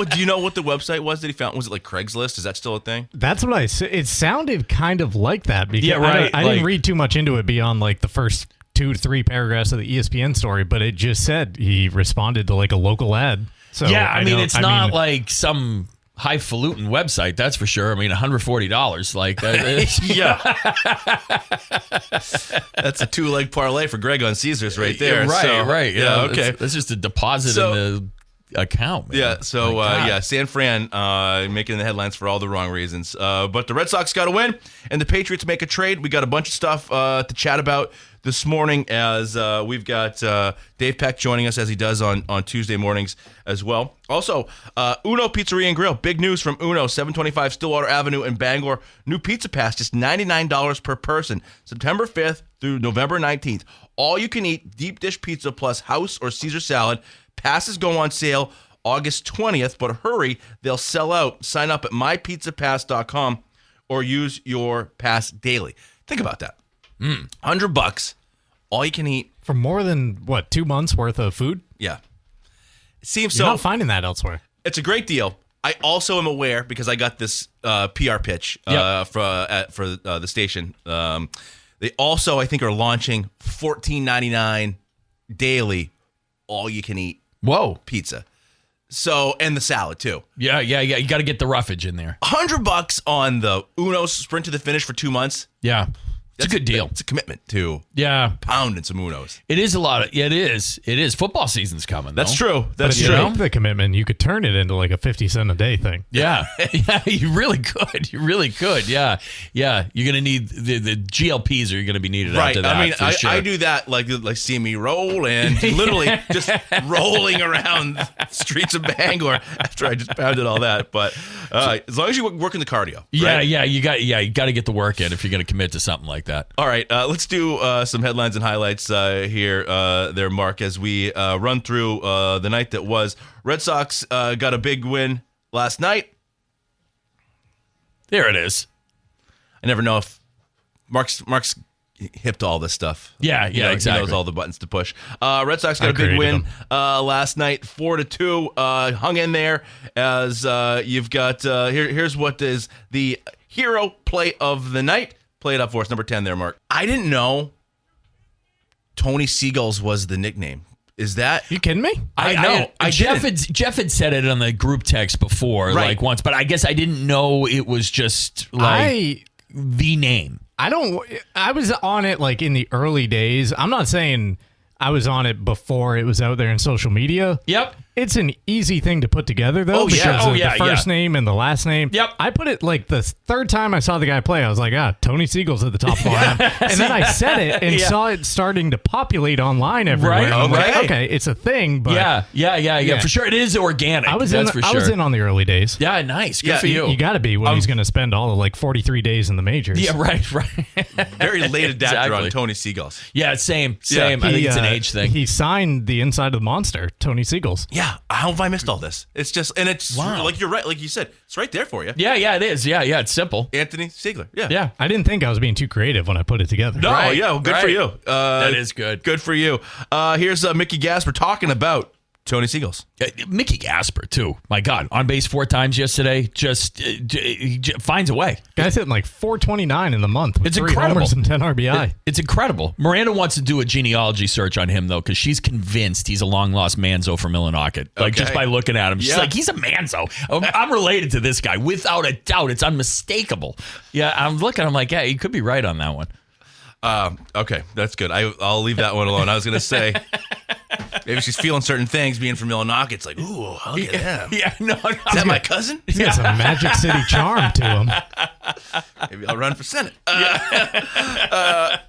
Do you know what the website was that he found? Was it like Craigslist? Is that still a thing? That's what I said. It sounded kind of like that. Because right. I didn't read too much into it beyond like the first 2 to 3 paragraphs of the ESPN story, but it just said he responded to like a local ad. So yeah, I mean, it's not like some highfalutin website, that's for sure. I mean, $140, like yeah, that's a 2-leg parlay for Greg on Caesars right there. Right. Yeah, okay. That's just a deposit in the account, man. Yeah, so San Fran making the headlines for all the wrong reasons. But the Red Sox got a win, and the Patriots make a trade. We got a bunch of stuff to chat about this morning as we've got Dave Peck joining us as he does on Tuesday mornings as well. Also, Uno Pizzeria and Grill. Big news from Uno, 725 Stillwater Avenue in Bangor. New pizza pass, just $99 per person. September 5th through November 19th. All you can eat deep dish pizza plus house or Caesar salad. Passes go on sale August 20th, but hurry, they'll sell out. Sign up at mypizzapass.com or use your pass daily. Think about that. $100, all you can eat. For more than, 2 months worth of food? Yeah. It seems You're not finding that elsewhere. It's a great deal. I also am aware, because I got this PR pitch for the station. They also, I think, are launching $14.99 daily, all you can eat. Whoa. Pizza. So, and the salad too. Yeah. You got to get the roughage in there. $100 on the Uno sprint to the finish for 2 months. Yeah. It's a good deal. It's a commitment to pounding some Unos. It is a lot of. Yeah, it is. It is. Football seaso's coming. That's true. That's true. If you make the commitment, you could turn it into like a 50 cent a day thing. Yeah. Yeah, you really could. You really could. Yeah. Yeah. You're gonna need the GLPs are gonna be needed after that. I mean, sure. I do that like see me roll and literally just rolling around the streets of Bangor after I just pounded all that. But as long as you're working the cardio. Yeah. Right? Yeah. You got to get the work in if you're gonna commit to something like that. All right. Let's do some headlines and highlights here, there, Mark, as we run through the night that was. Red Sox got a big win last night. There it is. I never know if Mark's hip to all this stuff. Yeah, exactly. He knows all the buttons to push. Red Sox got a big win last night, 4-2. Hung in there as you've got. Here's what is the hero play of the night. Play it up for us, number 10 there, Mark. I didn't know Tony Seagulls was the nickname. Is that... You kidding me? I know. Jeff had said it on the group text before, like once, but I guess I didn't know it was just like the name. I was on it like in the early days. I'm not saying I was on it before it was out there in social media. Yep. It's an easy thing to put together, though, because of the first name and the last name. Yep. I put it like the third time I saw the guy play, I was like, Tony Seagulls at the top of the lineup. And then I said it and saw it starting to populate online everywhere. Right. Like, okay, it's a thing, but... Yeah. For sure, it is organic. I was in on the early days. Yeah, nice. Good for you. You got to be when he's going to spend all of like 43 days in the majors. Yeah, right. Very late adapter on Tony Seagulls. Yeah, same. I think it's an age thing. He signed the inside of the monster, Tony Seagulls. Yeah, how have I missed all this? It's just, and it's like you're right, like you said, it's right there for you. Yeah, it is. Yeah, it's simple. Anthony Siegler. Yeah. I didn't think I was being too creative when I put it together. No, good for you. That is good. Good for you. Here's Mickey Gasper talking about Tony Seagulls. Mickey Gasper, too. My God. On base 4 times yesterday. Just finds a way. Guy's hitting like 429 in the month with it's 3 incredible. homers and 10 RBI. It's incredible. Miranda wants to do a genealogy search on him, though, because she's convinced he's a long-lost Manzo from Millinocket. Like, just by looking at him. She's like, he's a Manzo. I'm related to this guy. Without a doubt. It's unmistakable. Yeah, I'm looking. I'm like, you could be right on that one. Okay, that's good. I'll leave that one alone. I was going to say... Maybe she's feeling certain things being from Illinois. It's like, ooh, look at him. Yeah, no. Is that my cousin? He's got some Magic City charm to him. Maybe I'll run for Senate. All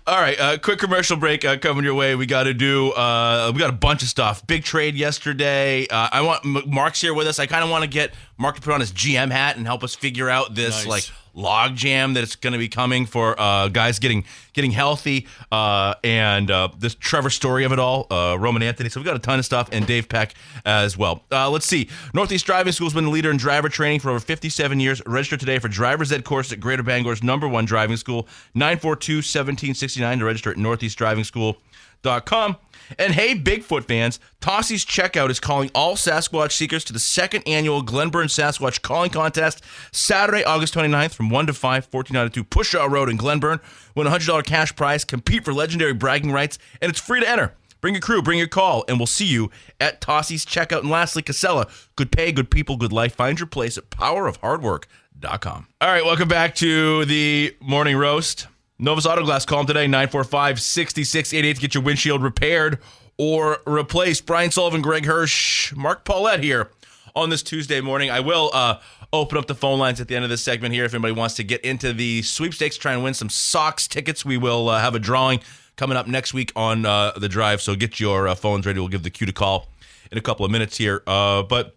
right, quick commercial break coming your way. We got to do, we got a bunch of stuff. Big trade yesterday. I want Mark's here with us. I kind of want to get Mark to put on his GM hat and help us figure out this log jam that it's going to be coming for guys getting healthy and this Trevor story of it all, Roman Anthony. So we got a ton of stuff, and Dave Peck as well. Let's see. Northeast Driving School has been the leader in driver training for over 57 years. Register today for driver's ed course at Greater Bangor's #1 driving school, 942-1769 to register at northeastdrivingschool.com. And hey, Bigfoot fans, Tossie's Checkout is calling all Sasquatch seekers to the second annual Glenburn Sasquatch Calling Contest, Saturday, August 29th from 1 to 5, 1492 Pushaw Road in Glenburn. Win a $100 cash prize, compete for legendary bragging rights, and it's free to enter. Bring your crew, bring your call, and we'll see you at Tossie's Checkout. And lastly, Casella, good pay, good people, good life. Find your place at powerofhardwork.com. All right, welcome back to the Morning Roast. Novus Auto Glass, call them today, 945-6688 to get your windshield repaired or replaced. Brian Sullivan, Greg Hirsch, Mark Paulette here on this Tuesday morning. I will open up the phone lines at the end of this segment here if anybody wants to get into the sweepstakes, try and win some Sox tickets. We will have a drawing coming up next week on The Drive, so get your phones ready. We'll give the cue to call in a couple of minutes here. But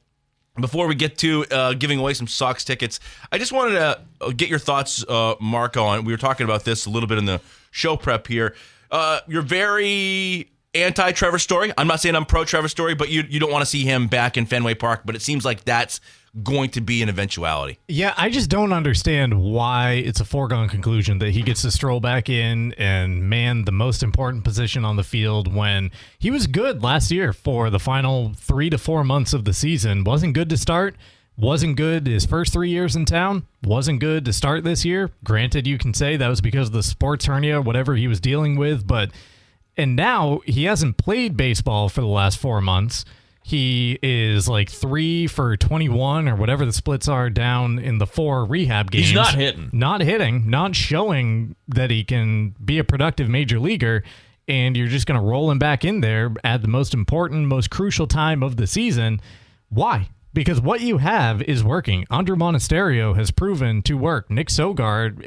before we get to giving away some Sox tickets, I just wanted to get your thoughts, Mark, on. We were talking about this a little bit in the show prep here. You're very anti-Trevor Story. I'm not saying I'm pro-Trevor Story, but you don't want to see him back in Fenway Park, but it seems like that's going to be an eventuality. Yeah, I just don't understand why it's a foregone conclusion that he gets to stroll back in and man the most important position on the field when he was good last year for the final 3 to 4 months of the season. Wasn't good to start, wasn't good his first 3 years in town, wasn't good to start this year. Granted, you can say that was because of the sports hernia, whatever he was dealing with, and now he hasn't played baseball for the last 4 months. He is like 3 for 21 or whatever the splits are down in the 4 rehab games. He's not hitting, not showing that he can be a productive major leaguer. And you're just going to roll him back in there at the most important, most crucial time of the season. Why? Because what you have is working. Andrew Monasterio has proven to work. Nick Sogard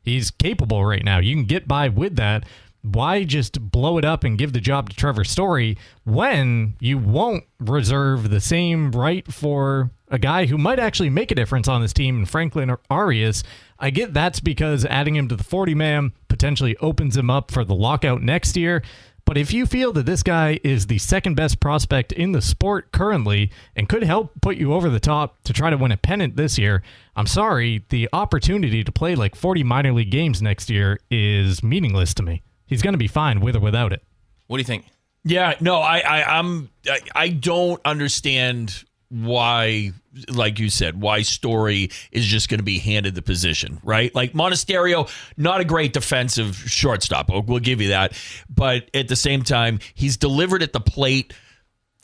he's capable right now. You can get by with that. Why just blow it up and give the job to Trevor Story when you won't reserve the same right for a guy who might actually make a difference on this team, Franklin Arias? I get that's because adding him to the 40-man potentially opens him up for the lockout next year. But if you feel that this guy is the second best prospect in the sport currently and could help put you over the top to try to win a pennant this year, I'm sorry, the opportunity to play like 40 minor league games next year is meaningless to me. He's going to be fine with or without it. What do you think? Yeah, no, I don't understand why, like you said, why Story is just going to be handed the position, right? Like Monasterio, not a great defensive shortstop. We'll give you that. But at the same time, he's delivered at the plate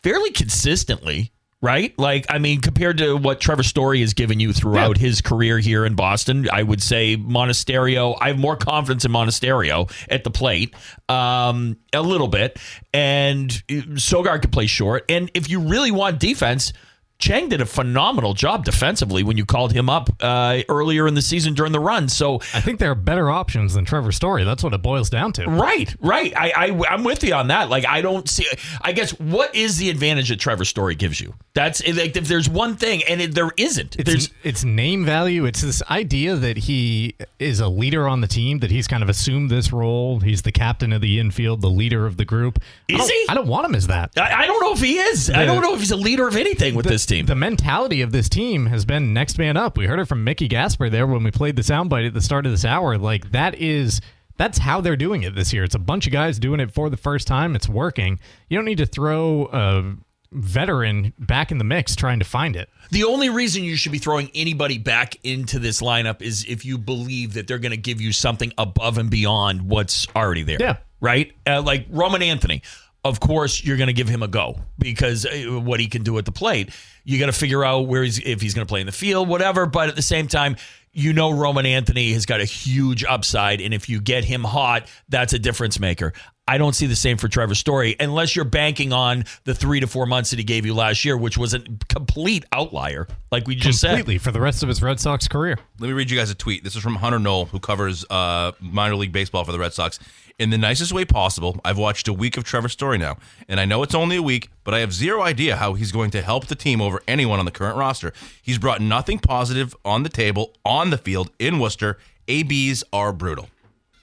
fairly consistently. Right? Like, I mean, compared to what Trevor Story has given you throughout his career here in Boston, I would say Monasterio, I have more confidence in Monasterio at the plate, a little bit. And Sogard can play short. And if you really want defense, Chang did a phenomenal job defensively when you called him up earlier in the season during the run. So I think there are better options than Trevor Story. That's what it boils down to. Right. I'm with you on that. Like, I don't see. I guess what is the advantage that Trevor Story gives you? That's like if there's one thing, and there isn't. It's name value. It's this idea that he is a leader on the team. That he's kind of assumed this role. He's the captain of the infield, the leader of the group. Is he? I don't want him as that. I don't know if he is. I don't know if he's a leader of anything with this team. The mentality of this team has been next man up. We heard it from Mickey Gasper there when we played the soundbite at the start of this hour. Like, that's how they're doing it this year. It's a bunch of guys doing it for the first time. It's working. You don't need to throw a veteran back in the mix trying to find it. The only reason you should be throwing anybody back into this lineup is if you believe that they're going to give you something above and beyond what's already there. Yeah. Right? Like Roman Anthony. Of course, you're going to give him a go because what he can do at the plate. You got to figure out if he's going to play in the field, whatever. But at the same time, you know Roman Anthony has got a huge upside, and if you get him hot, that's a difference maker. I don't see the same for Trevor Story unless you're banking on the 3 to 4 months that he gave you last year, which was a complete outlier, like we just said. Completely for the rest of his Red Sox career. Let me read you guys a tweet. This is from Hunter Knoll, who covers minor league baseball for the Red Sox. In the nicest way possible, I've watched a week of Trevor Story now, and I know it's only a week, but I have zero idea how he's going to help the team over anyone on the current roster. He's brought nothing positive on the table, on the field, in Worcester. ABs are brutal.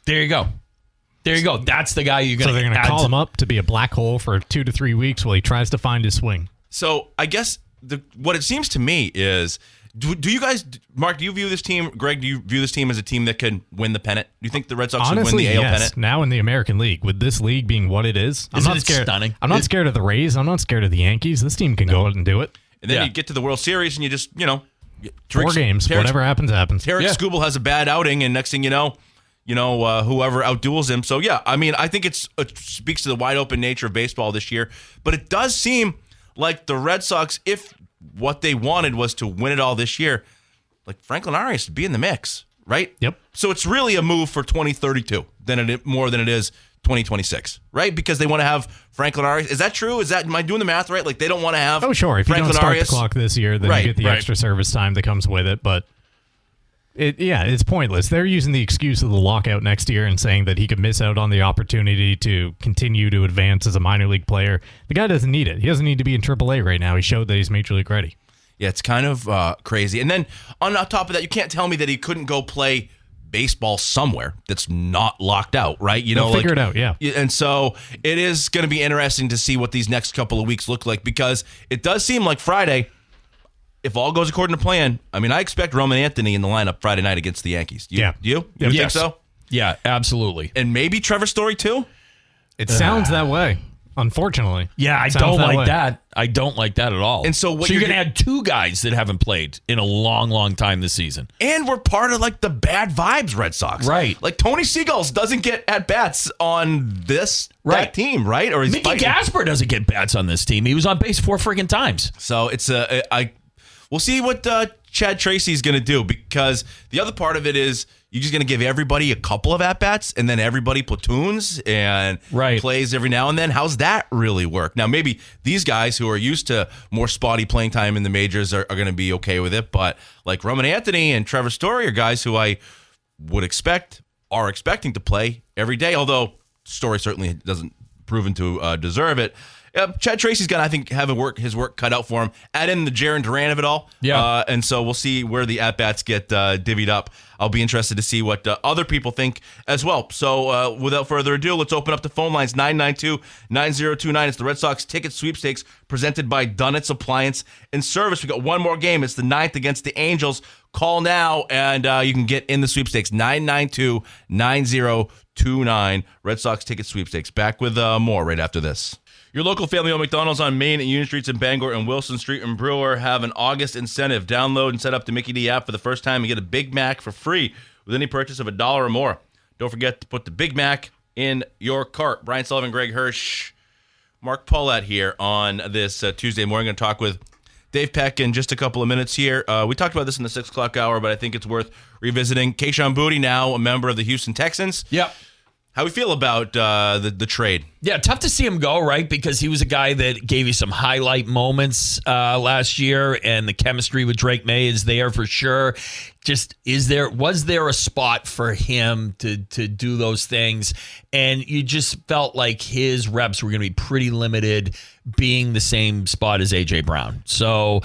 There you go. That's the guy you're going to. So they're going to call him up to be a black hole for 2 to 3 weeks while he tries to find his swing. So I guess what it seems to me is Do you guys, Mark, do you view this team, Greg, do you view this team as a team that can win the pennant? Do you think the Red Sox Honestly, would win the AL yes. pennant? Now in the American League, with this league being what it is, I'm not scared. Stunning? I'm not scared of the Rays. I'm not scared of the Yankees. This team can go out and do it. And then you get to the World Series and you just, 4 games. Whatever happens, happens. Tarek Skubal has a bad outing, and next thing you know, whoever outduels him. So, yeah, I mean, I think it speaks to the wide open nature of baseball this year. But it does seem like the Red Sox, if what they wanted was to win it all this year, like Franklin Arias to be in the mix, right? Yep. So it's really a move for 2032 more than it is 2026, right? Because they want to have Franklin Arias. Is that true? Am I doing the math right? Like they don't want to have. Oh, sure. If Franklin you don't start Arias, the clock this year, then you get the extra service time that comes with it. But it's pointless. They're using the excuse of the lockout next year and saying that he could miss out on the opportunity to continue to advance as a minor league player. The guy doesn't need it. He doesn't need to be in AAA right now. He showed that he's major league ready. Yeah, it's kind of crazy. And then on top of that, you can't tell me that he couldn't go play baseball somewhere that's not locked out, right? They'll figure it out, yeah. And so it is going to be interesting to see what these next couple of weeks look like, because it does seem like Friday, if all goes according to plan, I mean, I expect Roman Anthony in the lineup Friday night against the Yankees. You think so? Yeah, absolutely. And maybe Trevor Story too? It sounds that way. Unfortunately. Yeah, I don't like that. I don't like that at all. And so you're going to add 2 guys that haven't played in a long, long time this season. And we're part of like the bad vibes Red Sox. Right. Like Tony Seagulls doesn't get at-bats on that team, right? Or he's Mickey Gasper doesn't get bats on this team. He was on base 4 friggin' times. So it's we'll see what Chad Tracy's going to do, because the other part of it is you're just going to give everybody a couple of at-bats and then everybody platoons and plays every now and then. How's that really work? Now, maybe these guys who are used to more spotty playing time in the majors are going to be okay with it, but like Roman Anthony and Trevor Story are guys who I would are expecting to play every day, although Story certainly doesn't proven to deserve it. Chad Tracy's going to, I think, have his work cut out for him. Add in the Jaron Duran of it all. Yeah. And so we'll see where the at-bats get divvied up. I'll be interested to see what other people think as well. So without further ado, let's open up the phone lines, 992-9029. It's the Red Sox Ticket Sweepstakes presented by Dunnett's Appliance and Service. We got one more game. It's the 9th against the Angels. Call now, and you can get in the sweepstakes, 992-9029. Red Sox Ticket Sweepstakes. Back with more right after this. Your local family-owned McDonald's on Main and Union Streets in Bangor and Wilson Street in Brewer have an August incentive. Download and set up the Mickey D app for the first time and get a Big Mac for free with any purchase of $1 or more. Don't forget to put the Big Mac in your cart. Brian Sullivan, Greg Hirsch, Mark Paulette here on this Tuesday morning. I'm going to talk with Dave Peck in just a couple of minutes here. We talked about this in the 6 o'clock hour, but I think it's worth revisiting. Kayshon Boutte, now a member of the Houston Texans. Yep. How we feel about the trade? Yeah, tough to see him go, right? Because he was a guy that gave you some highlight moments last year, and the chemistry with Drake May is there for sure. Just was there a spot for him to do those things? And you just felt like his reps were going to be pretty limited, being the same spot as AJ Brown. So,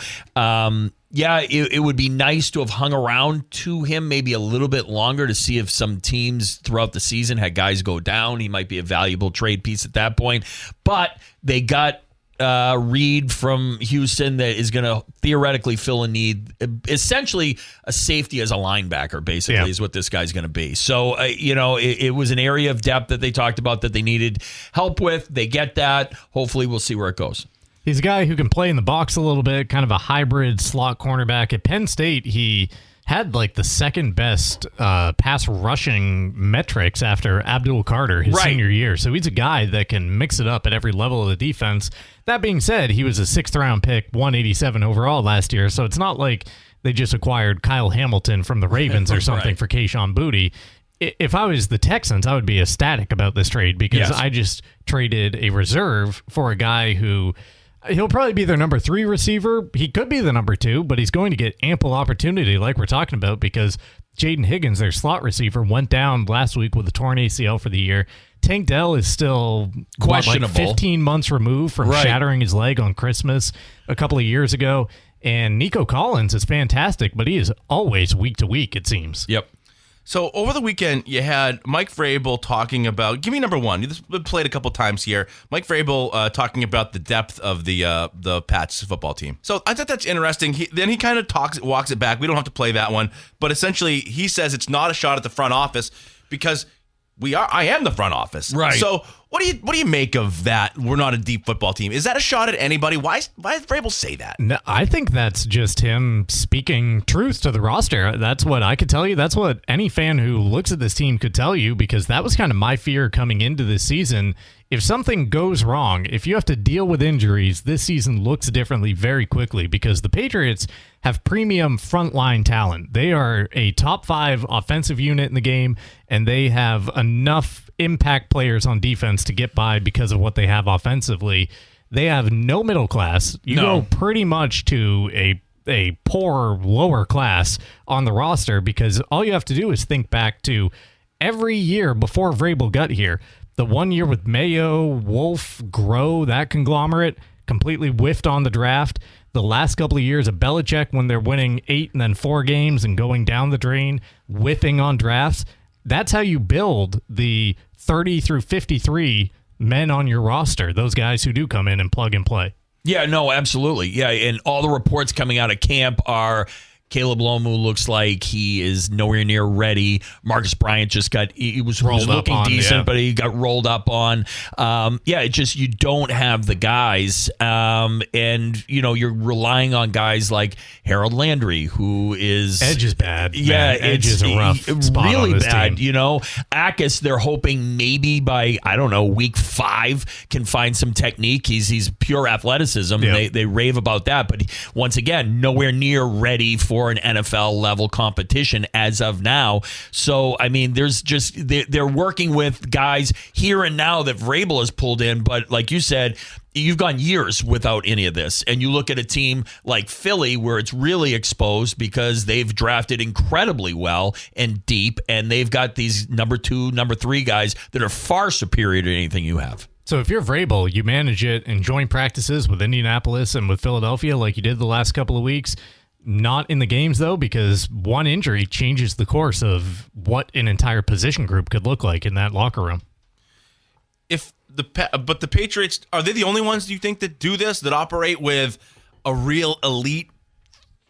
yeah, it would be nice to have hung around to him maybe a little bit longer to see if some teams throughout the season had guys go down. He might be a valuable trade piece at that point. But they got Reed from Houston that is going to theoretically fill a need, essentially a safety as a linebacker, basically, is what this guy's going to be. So, it was an area of depth that they talked about that they needed help with. They get that. Hopefully, we'll see where it goes. He's a guy who can play in the box a little bit, kind of a hybrid slot cornerback. At Penn State, he had like the second best pass rushing metrics after Abdul Carter his senior year. So he's a guy that can mix it up at every level of the defense. That being said, he was a 6th-round pick, 187 overall last year. So it's not like they just acquired Kyle Hamilton from the Ravens or something for Kayshon Boutte. If I was the Texans, I would be ecstatic about this trade because I just traded a reserve for a guy who... He'll probably be their number 3 receiver. He could be the number 2, but he's going to get ample opportunity like we're talking about because Jaden Higgins, their slot receiver, went down last week with a torn ACL for the year. Tank Dell is still questionable. 15 months removed from shattering his leg on Christmas a couple of years ago. And Nico Collins is fantastic, but he is always week to week, it seems. Yep. So over the weekend, you had Mike Vrabel talking about, give me number one. This was played a couple times here. Mike Vrabel talking about the depth of the Pats football team. So I thought that's interesting. Then he kind of walks it back. We don't have to play that one. But essentially, he says it's not a shot at the front office because I am the front office. Right. So what do you make of that? We're not a deep football team. Is that a shot at anybody? Why did Vrabel say that? No, I think that's just him speaking truth to the roster. That's what I could tell you. That's what any fan who looks at this team could tell you, because that was kind of my fear coming into this season. If something goes wrong, if you have to deal with injuries, this season looks differently very quickly because the Patriots have premium frontline talent. They are a top 5 offensive unit in the game, and they have enough impact players on defense to get by because of what they have offensively. They have no middle class. You go pretty much to a poor lower class on the roster because all you have to do is think back to every year before Vrabel got here. The 1 year with Mayo, Wolf, Groh, that conglomerate completely whiffed on the draft. The last couple of years of Belichick, when they're winning 8 and then 4 games and going down the drain, whiffing on drafts. That's how you build the 30 through 53 men on your roster, those guys who do come in and plug and play. Yeah, no, absolutely. Yeah, and all the reports coming out of camp are Caleb Lomu looks like he is nowhere near ready. Marcus Bryant he was looking decent, but he got rolled up on. It's just you don't have the guys, and you're relying on guys like Harold Landry, who is Edge is bad. Yeah, Edge is a rough spot really on this bad. team. Akis, they're hoping maybe by week 5 can find some technique. He's pure athleticism. Yep. They rave about that, but once again, nowhere near ready for an NFL level competition as of now. So, I mean, they're working with guys here and now that Vrabel has pulled in. But like you said, you've gone years without any of this. And you look at a team like Philly where it's really exposed because they've drafted incredibly well and deep. And they've got these number 2, number 3 guys that are far superior to anything you have. So if you're Vrabel, you manage it in joint practices with Indianapolis and with Philadelphia like you did the last couple of weeks. Not in the games, though, because one injury changes the course of what an entire position group could look like in that locker room. But the Patriots, are they the only ones, do you think, that do this, that operate with a real elite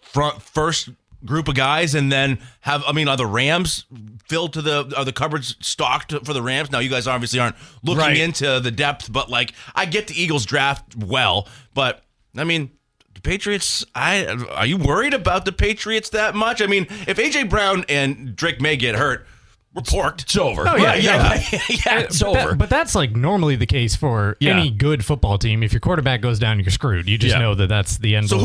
first group of guys and then are the Rams filled to are the cupboards stocked for the Rams? Now, you guys obviously aren't looking into the depth, but I get the Eagles draft well, but the Patriots, are you worried about the Patriots that much? If A.J. Brown and Drake May get hurt, we're porked. It's over. Oh, yeah. It's over. But that's normally the case for any good football team. If your quarterback goes down, you're screwed. You just know that's the end of the line.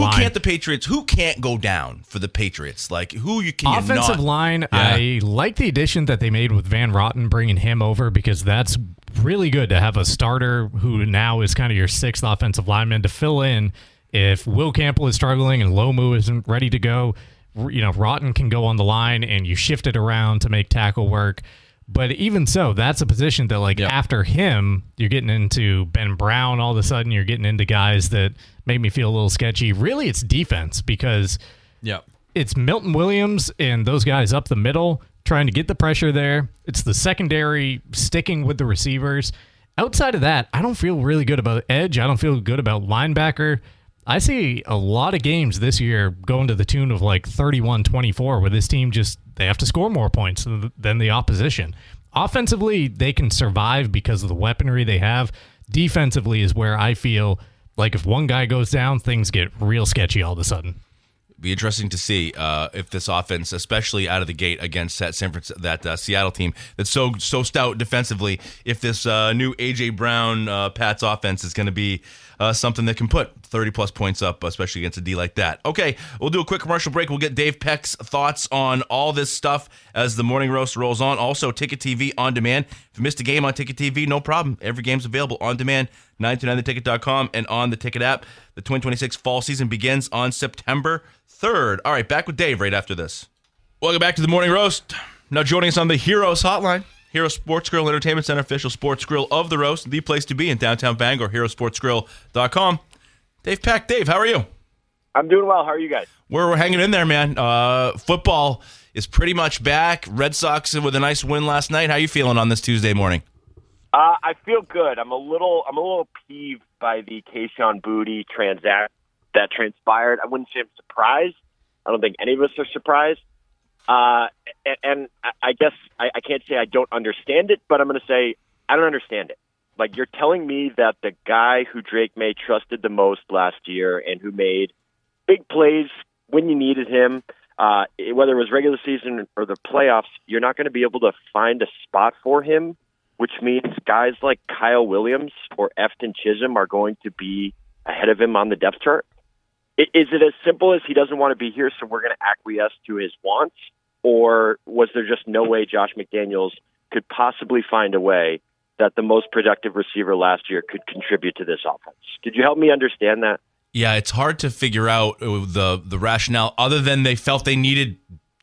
So who can't go down for the Patriots? Offensive line, I like the addition that they made with Van Rotten, bringing him over, because that's really good to have a starter who now is kind of your 6th offensive lineman to fill in. If Will Campbell is struggling and Lomu isn't ready to go, Rotten can go on the line and you shift it around to make tackle work. But even so, that's a position that after him, you're getting into Ben Brown all of a sudden. You're getting into guys that make me feel a little sketchy. Really, it's defense because it's Milton Williams and those guys up the middle trying to get the pressure there. It's the secondary sticking with the receivers. Outside of that, I don't feel really good about edge. I don't feel good about linebacker. I see a lot of games this year going to the tune of 31-24 where this team they have to score more points than the opposition. Offensively, they can survive because of the weaponry they have. Defensively is where I feel like if one guy goes down, things get real sketchy all of a sudden. Be interesting to see if this offense, especially out of the gate against that Seattle team that's so stout defensively, if this new A.J. Brown Pats offense is going to be something that can put 30-plus points up, especially against a D like that. Okay, we'll do a quick commercial break. We'll get Dave Peck's thoughts on all this stuff as the Morning Roast rolls on. Also, Ticket TV on demand. If you missed a game on Ticket TV, no problem. Every game's available on demand, 929theticket.com, and on the Ticket app. The 2026 fall season begins on September 3rd. All right, back with Dave right after this. Welcome back to the Morning Roast. Now joining us on the Heroes Hotline, Hero Sports Grill Entertainment Center, official sports grill of the Roast, the place to be in downtown Bangor, herosportsgrill.com. Dave Peck. Dave, how are you? I'm doing well. How are you guys? We're hanging in there, man. Football is pretty much back. Red Sox with a nice win last night. How are you feeling on this Tuesday morning? I feel good. I'm a little peeved by the Kayshon Boutte transaction that transpired. I wouldn't say I'm surprised. I don't think any of us are surprised. And I guess I can't say I don't understand it, but I'm going to say I don't understand it. Like, you're telling me that the guy who Drake May trusted the most last year and who made big plays when you needed him, whether it was regular season or the playoffs, you're not going to be able to find a spot for him, which means guys like Kyle Williams or Efton Chisholm are going to be ahead of him on the depth chart. Is it as simple as he doesn't want to be here, so we're going to acquiesce to his wants? Or was there just no way Josh McDaniels could possibly find a way that the most productive receiver last year could contribute to this offense? Could you help me understand that? Yeah, it's hard to figure out the rationale other than they felt they needed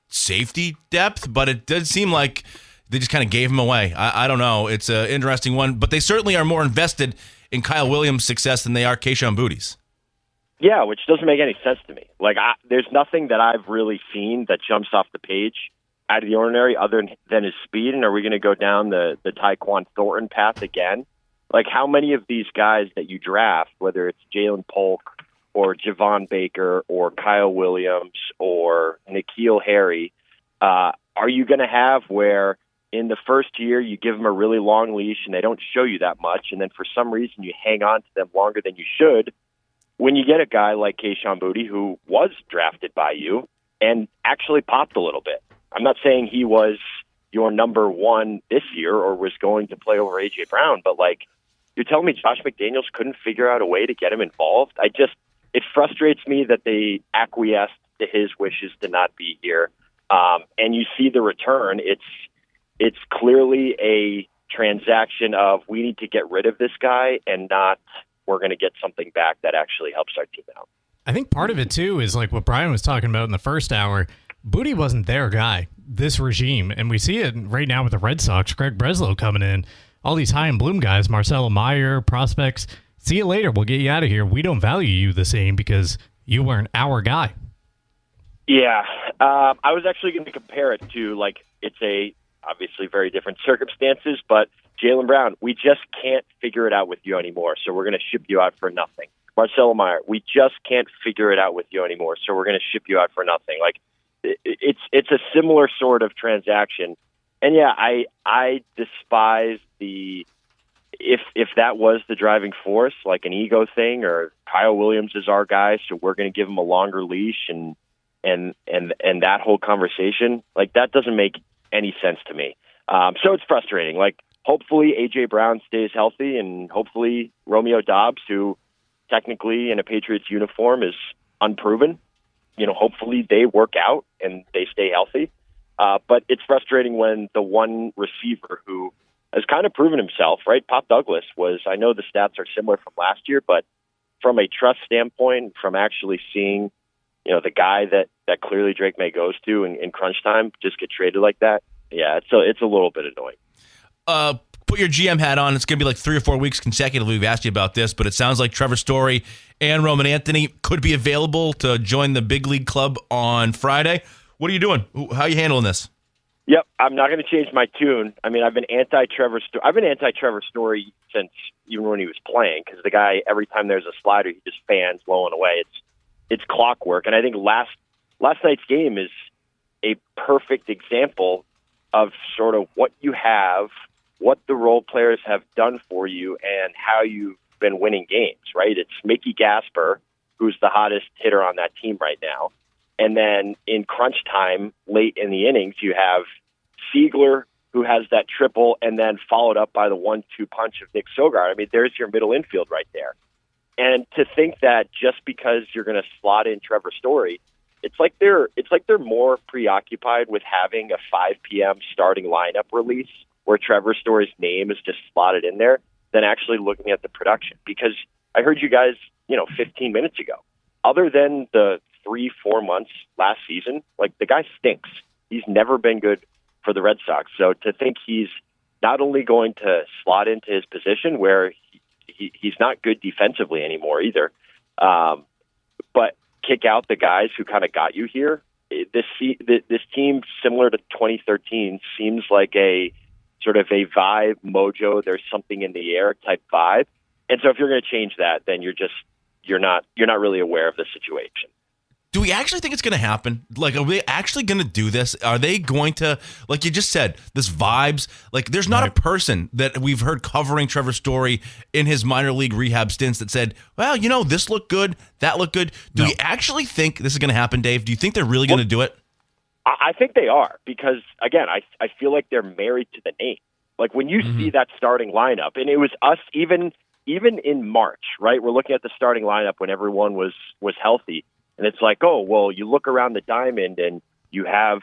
safety depth, but it did seem like they just kind of gave him away. I don't know. It's an interesting one, but they certainly are more invested in Kyle Williams' success than they are Kayshon Boutte's. Yeah, which doesn't make any sense to me. Like, there's nothing that I've really seen that jumps off the page out of the ordinary other than his speed. And are we going to go down the Tyquan Thornton path again? Like, how many of these guys that you draft, whether it's Jaylen Polk or Javon Baker or Kyle Williams or N'Keal Harry, are you going to have where in the first year you give them a really long leash and they don't show you that much, and then for some reason you hang on to them longer than you should? When you get a guy like Kayshon Boutte, who was drafted by you and actually popped a little bit. I'm not saying he was your number one this year or was going to play over A.J. Brown, but, like, you're telling me Josh McDaniels couldn't figure out a way to get him involved? It frustrates me that they acquiesced to his wishes to not be here. And you see the return. It's clearly a transaction of we need to get rid of this guy and not we're going to get something back that actually helps our team out. I think part of it, too, is like what Brian was talking about in the first hour. Boutte wasn't their guy, this regime. And we see it right now with the Red Sox. Greg Breslow coming in. All these high and bloom guys, Marcelo Meyer, prospects. See you later. We'll get you out of here. We don't value you the same because you weren't our guy. Yeah. I was actually going to compare it to, like, it's obviously very different circumstances, but Jaylen Brown, we just can't figure it out with you anymore, so we're going to ship you out for nothing. Marcelo Meyer, we just can't figure it out with you anymore, so we're going to ship you out for nothing. Like, it's a similar sort of transaction. And yeah, I despise if that was the driving force, like an ego thing, or Kyle Williams is our guy, so we're going to give him a longer leash and that whole conversation, like, that doesn't make any sense to me. So it's frustrating. Like, hopefully A.J. Brown stays healthy, and hopefully Romeo Doubs, who technically in a Patriots uniform is unproven, hopefully they work out and they stay healthy. But it's frustrating when the one receiver who has kind of proven himself, right? Pop Douglas I know the stats are similar from last year, but from a trust standpoint, from actually seeing, the guy that clearly Drake May goes to in crunch time just get traded like that. Yeah, it's a little bit annoying. Put your GM hat on. It's going to be like 3 or 4 weeks consecutively. We've asked you about this, but it sounds like Trevor Story and Roman Anthony could be available to join the big league club on Friday. What are you doing? How are you handling this? Yep, I'm not going to change my tune. I mean, I've been anti-Trevor Story since even when he was playing, because the guy, every time there's a slider, he just fans blowing away. It's clockwork, and I think last night's game is a perfect example of sort of what you have, what the role players have done for you, and how you've been winning games, right? It's Mickey Gasper, who's the hottest hitter on that team right now. And then in crunch time, late in the innings, you have Siegler, who has that triple, and then followed up by the 1-2 punch of Nick Sogard. I mean, there's your middle infield right there. And to think that just because you're going to slot in Trevor Story, it's like they're more preoccupied with having a 5 p.m. starting lineup release where Trevor Story's name is just slotted in there than actually looking at the production. Because I heard you guys, 15 minutes ago, other than the 3-4 months last season, like, the guy stinks. He's never been good for the Red Sox. So to think he's not only going to slot into his position where he's not good defensively anymore either, but kick out the guys who kind of got you here. This team, similar to 2013, seems like a sort of a vibe, mojo. There's something in the air type vibe. And so if you're going to change that, then you're not really aware of the situation. Do we actually think it's going to happen? Like, are we actually going to do this? Are they going to, like you just said, this vibes? Like, there's not a person that we've heard covering Trevor Story in his minor league rehab stints that said, well, this looked good, that looked good. Do we actually think this is going to happen, Dave? Do you think they're really going to do it? I think they are because, again, I feel like they're married to the name. Like, when you see that starting lineup, and it was us even in March, right? We're looking at the starting lineup when everyone was healthy. And it's like, oh, well, you look around the diamond and you have,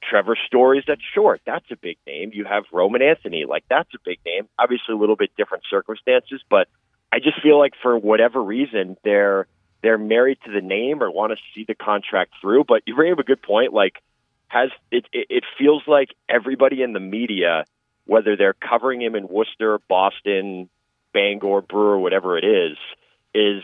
Trevor Story's at short. That's a big name. You have Roman Anthony. Like, that's a big name. Obviously, a little bit different circumstances. But I just feel like for whatever reason, they're married to the name or want to see the contract through. But you bring up a good point. Like, it feels like everybody in the media, whether they're covering him in Worcester, Boston, Bangor, Brewer, whatever it is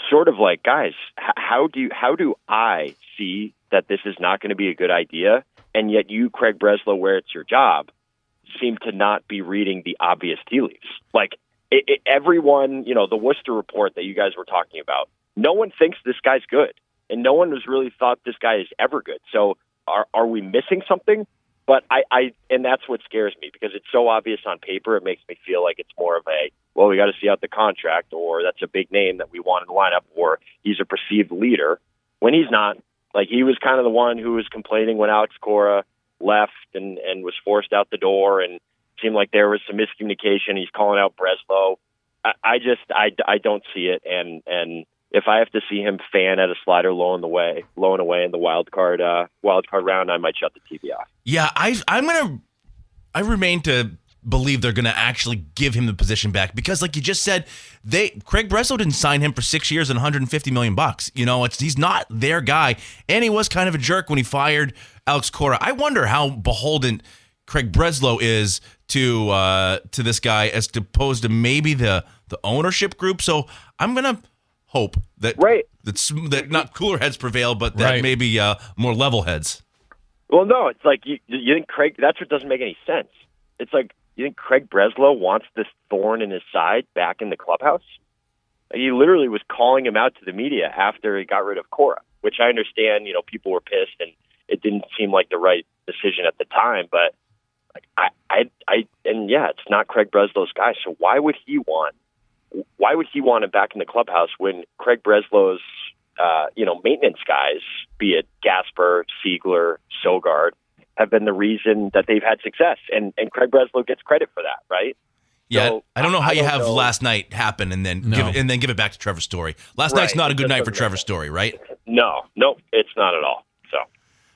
sort of like, guys, how do I see that this is not going to be a good idea, and yet you, Craig Breslow, where it's your job, seem to not be reading the obvious tea leaves? Like, everyone, the Worcester report that you guys were talking about, no one thinks this guy's good, and no one has really thought this guy is ever good. So are we missing something? But and that's what scares me, because it's so obvious on paper. It makes me feel like it's more of a, well, we got to see out the contract, or that's a big name that we want in the lineup, or he's a perceived leader when he's not. Like, he was kind of the one who was complaining when Alex Cora left and was forced out the door, and it seemed like there was some miscommunication. He's calling out Breslow. I don't see it. And if I have to see him fan at a slider low and away in the wild card round, I might shut the TV off. Yeah, I remain to believe they're going to actually give him the position back, because, like you just said, Craig Breslow didn't sign him for 6 years and $150 million. He's not their guy, and he was kind of a jerk when he fired Alex Cora. I wonder how beholden Craig Breslow is to this guy as opposed to maybe the ownership group. So I'm gonna hope that that not cooler heads prevail, but that maybe more level heads. Well, no, it's like you think Craig. That's what doesn't make any sense. It's like, you think Craig Breslow wants this thorn in his side back in the clubhouse? He literally was calling him out to the media after he got rid of Cora, which I understand. People were pissed, and it didn't seem like the right decision at the time. But it's not Craig Breslow's guy. So why would he want him back in the clubhouse when Craig Breslow's maintenance guys, be it Gasper, Siegler, Sogard, have been the reason that they've had success, and Craig Breslow gets credit for that, right? Yeah, so, I don't know how you have last night happen and then give it back to Trevor Story. Last night's not a good night for Trevor Story, right? No, it's not at all. So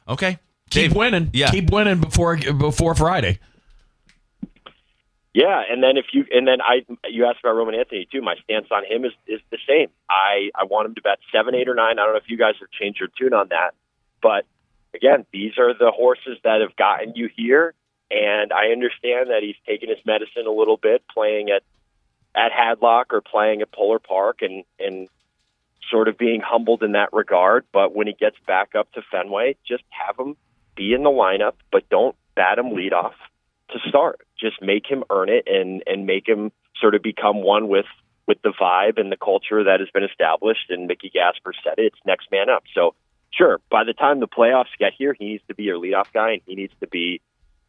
okay, keep winning. Yeah, keep winning before Friday. Yeah, and then you asked about Roman Anthony too. My stance on him is the same. I want him to bet 7, 8, or 9. I don't know if you guys have changed your tune on that, but again, these are the horses that have gotten you here, and I understand that he's taken his medicine a little bit, playing at Hadlock or playing at Polar Park, and sort of being humbled in that regard. But when he gets back up to Fenway, just have him be in the lineup, but don't bat him leadoff to start. Just make him earn it and make him sort of become one with the vibe and the culture that has been established. And Mickey Gasper said it's next man up. So sure, by the time the playoffs get here, he needs to be your leadoff guy, and he needs to be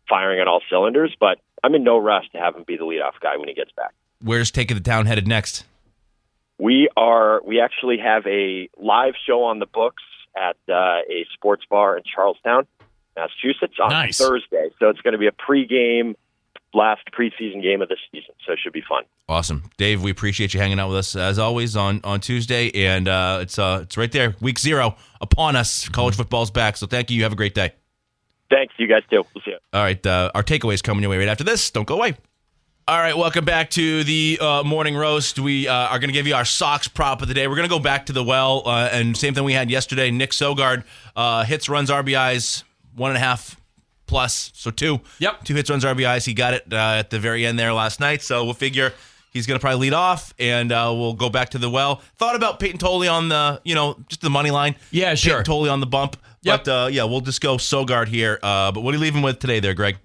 firing on all cylinders. But I'm in no rush to have him be the leadoff guy when he gets back. Where's Take It to Town headed next? We actually have a live show on the books at a sports bar in Charlestown, Massachusetts on Thursday. So it's going to be a pregame, last preseason game of the season. So it should be fun. Awesome. Dave, we appreciate you hanging out with us as always on Tuesday. And it's right there. Week 0 upon us. College football's back. So thank you. You have a great day. Thanks. You guys too. We'll see you. All right. Our takeaways coming your way right after this. Don't go away. All right. Welcome back to the Morning Roast. We are going to give you our Sox prop of the day. We're going to go back to the well. And same thing we had yesterday. Nick Sogard hits, runs, RBIs, 1.5 plus. So 2. Yep. 2 hits, runs, RBIs. He got it at the very end there last night. So we'll figure He's going to probably lead off, and we'll go back to the well. Thought about Peyton Tolley on the, just the money line. Yeah, sure. Peyton Tolley on the bump. Yep. But, we'll just go Sogard here. But what are you leaving with today there, Greg?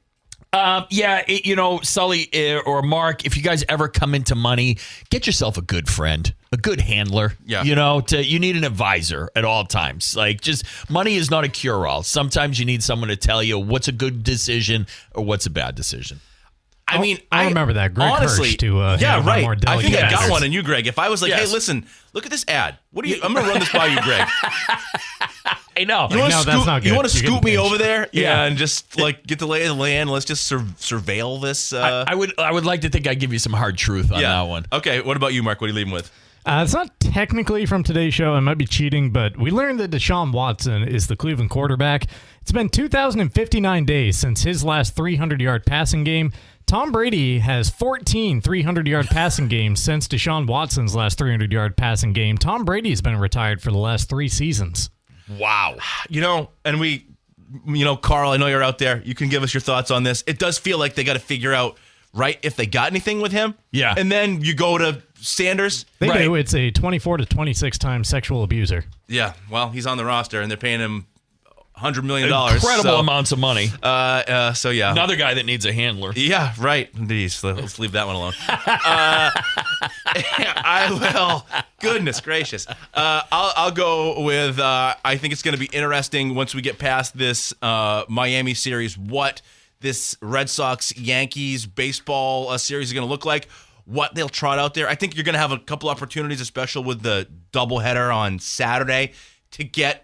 Sully or Mark, if you guys ever come into money, get yourself a good friend, a good handler. Yeah. You need an advisor at all times. Like, just money is not a cure-all. Sometimes you need someone to tell you what's a good decision or what's a bad decision. I remember that. Greg honestly, Hirsch to right. More I think I got matters. one in you, Greg. If I was like, hey, listen, look at this ad. I'm going to run this by you, Greg. I know. You want to scoop me over there? Yeah. And just get the lay of the land. Let's just surveil this. I would like to think I'd give you some hard truth on that one. Okay. What about you, Mark? What are you leaving with? It's not technically from today's show. I might be cheating, but we learned that Deshaun Watson is the Cleveland quarterback. It's been 2,059 days since his last 300-yard passing game. Tom Brady has 14 300-yard passing games since Deshaun Watson's last 300-yard passing game. Tom Brady has been retired for the last 3 seasons. Wow. And we, Carl, I know you're out there. You can give us your thoughts on this. It does feel like they got to figure out, right, if they got anything with him. Yeah. And then you go to Sanders. They do. It's a 24 to 26 time sexual abuser. Yeah. Well, he's on the roster, and they're paying him $100 million. Incredible amounts of money. So yeah. Another guy that needs a handler. Yeah, right. Let's leave that one alone. Goodness gracious. I'll go with. I think it's going to be interesting once we get past this Miami series. What this Red Sox Yankees baseball series is going to look like. What they'll trot out there. I think you're going to have a couple opportunities, especially with the doubleheader on Saturday, to get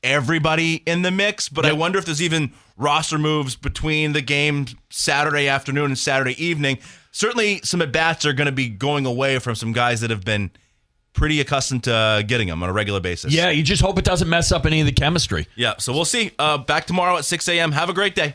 everybody in the mix, but I wonder if there's even roster moves between the game Saturday afternoon and Saturday evening. Certainly some at-bats are going to be going away from some guys that have been pretty accustomed to getting them on a regular basis. Yeah, you just hope it doesn't mess up any of the chemistry. Yeah, so we'll see. Back tomorrow at 6 a.m. Have a great day.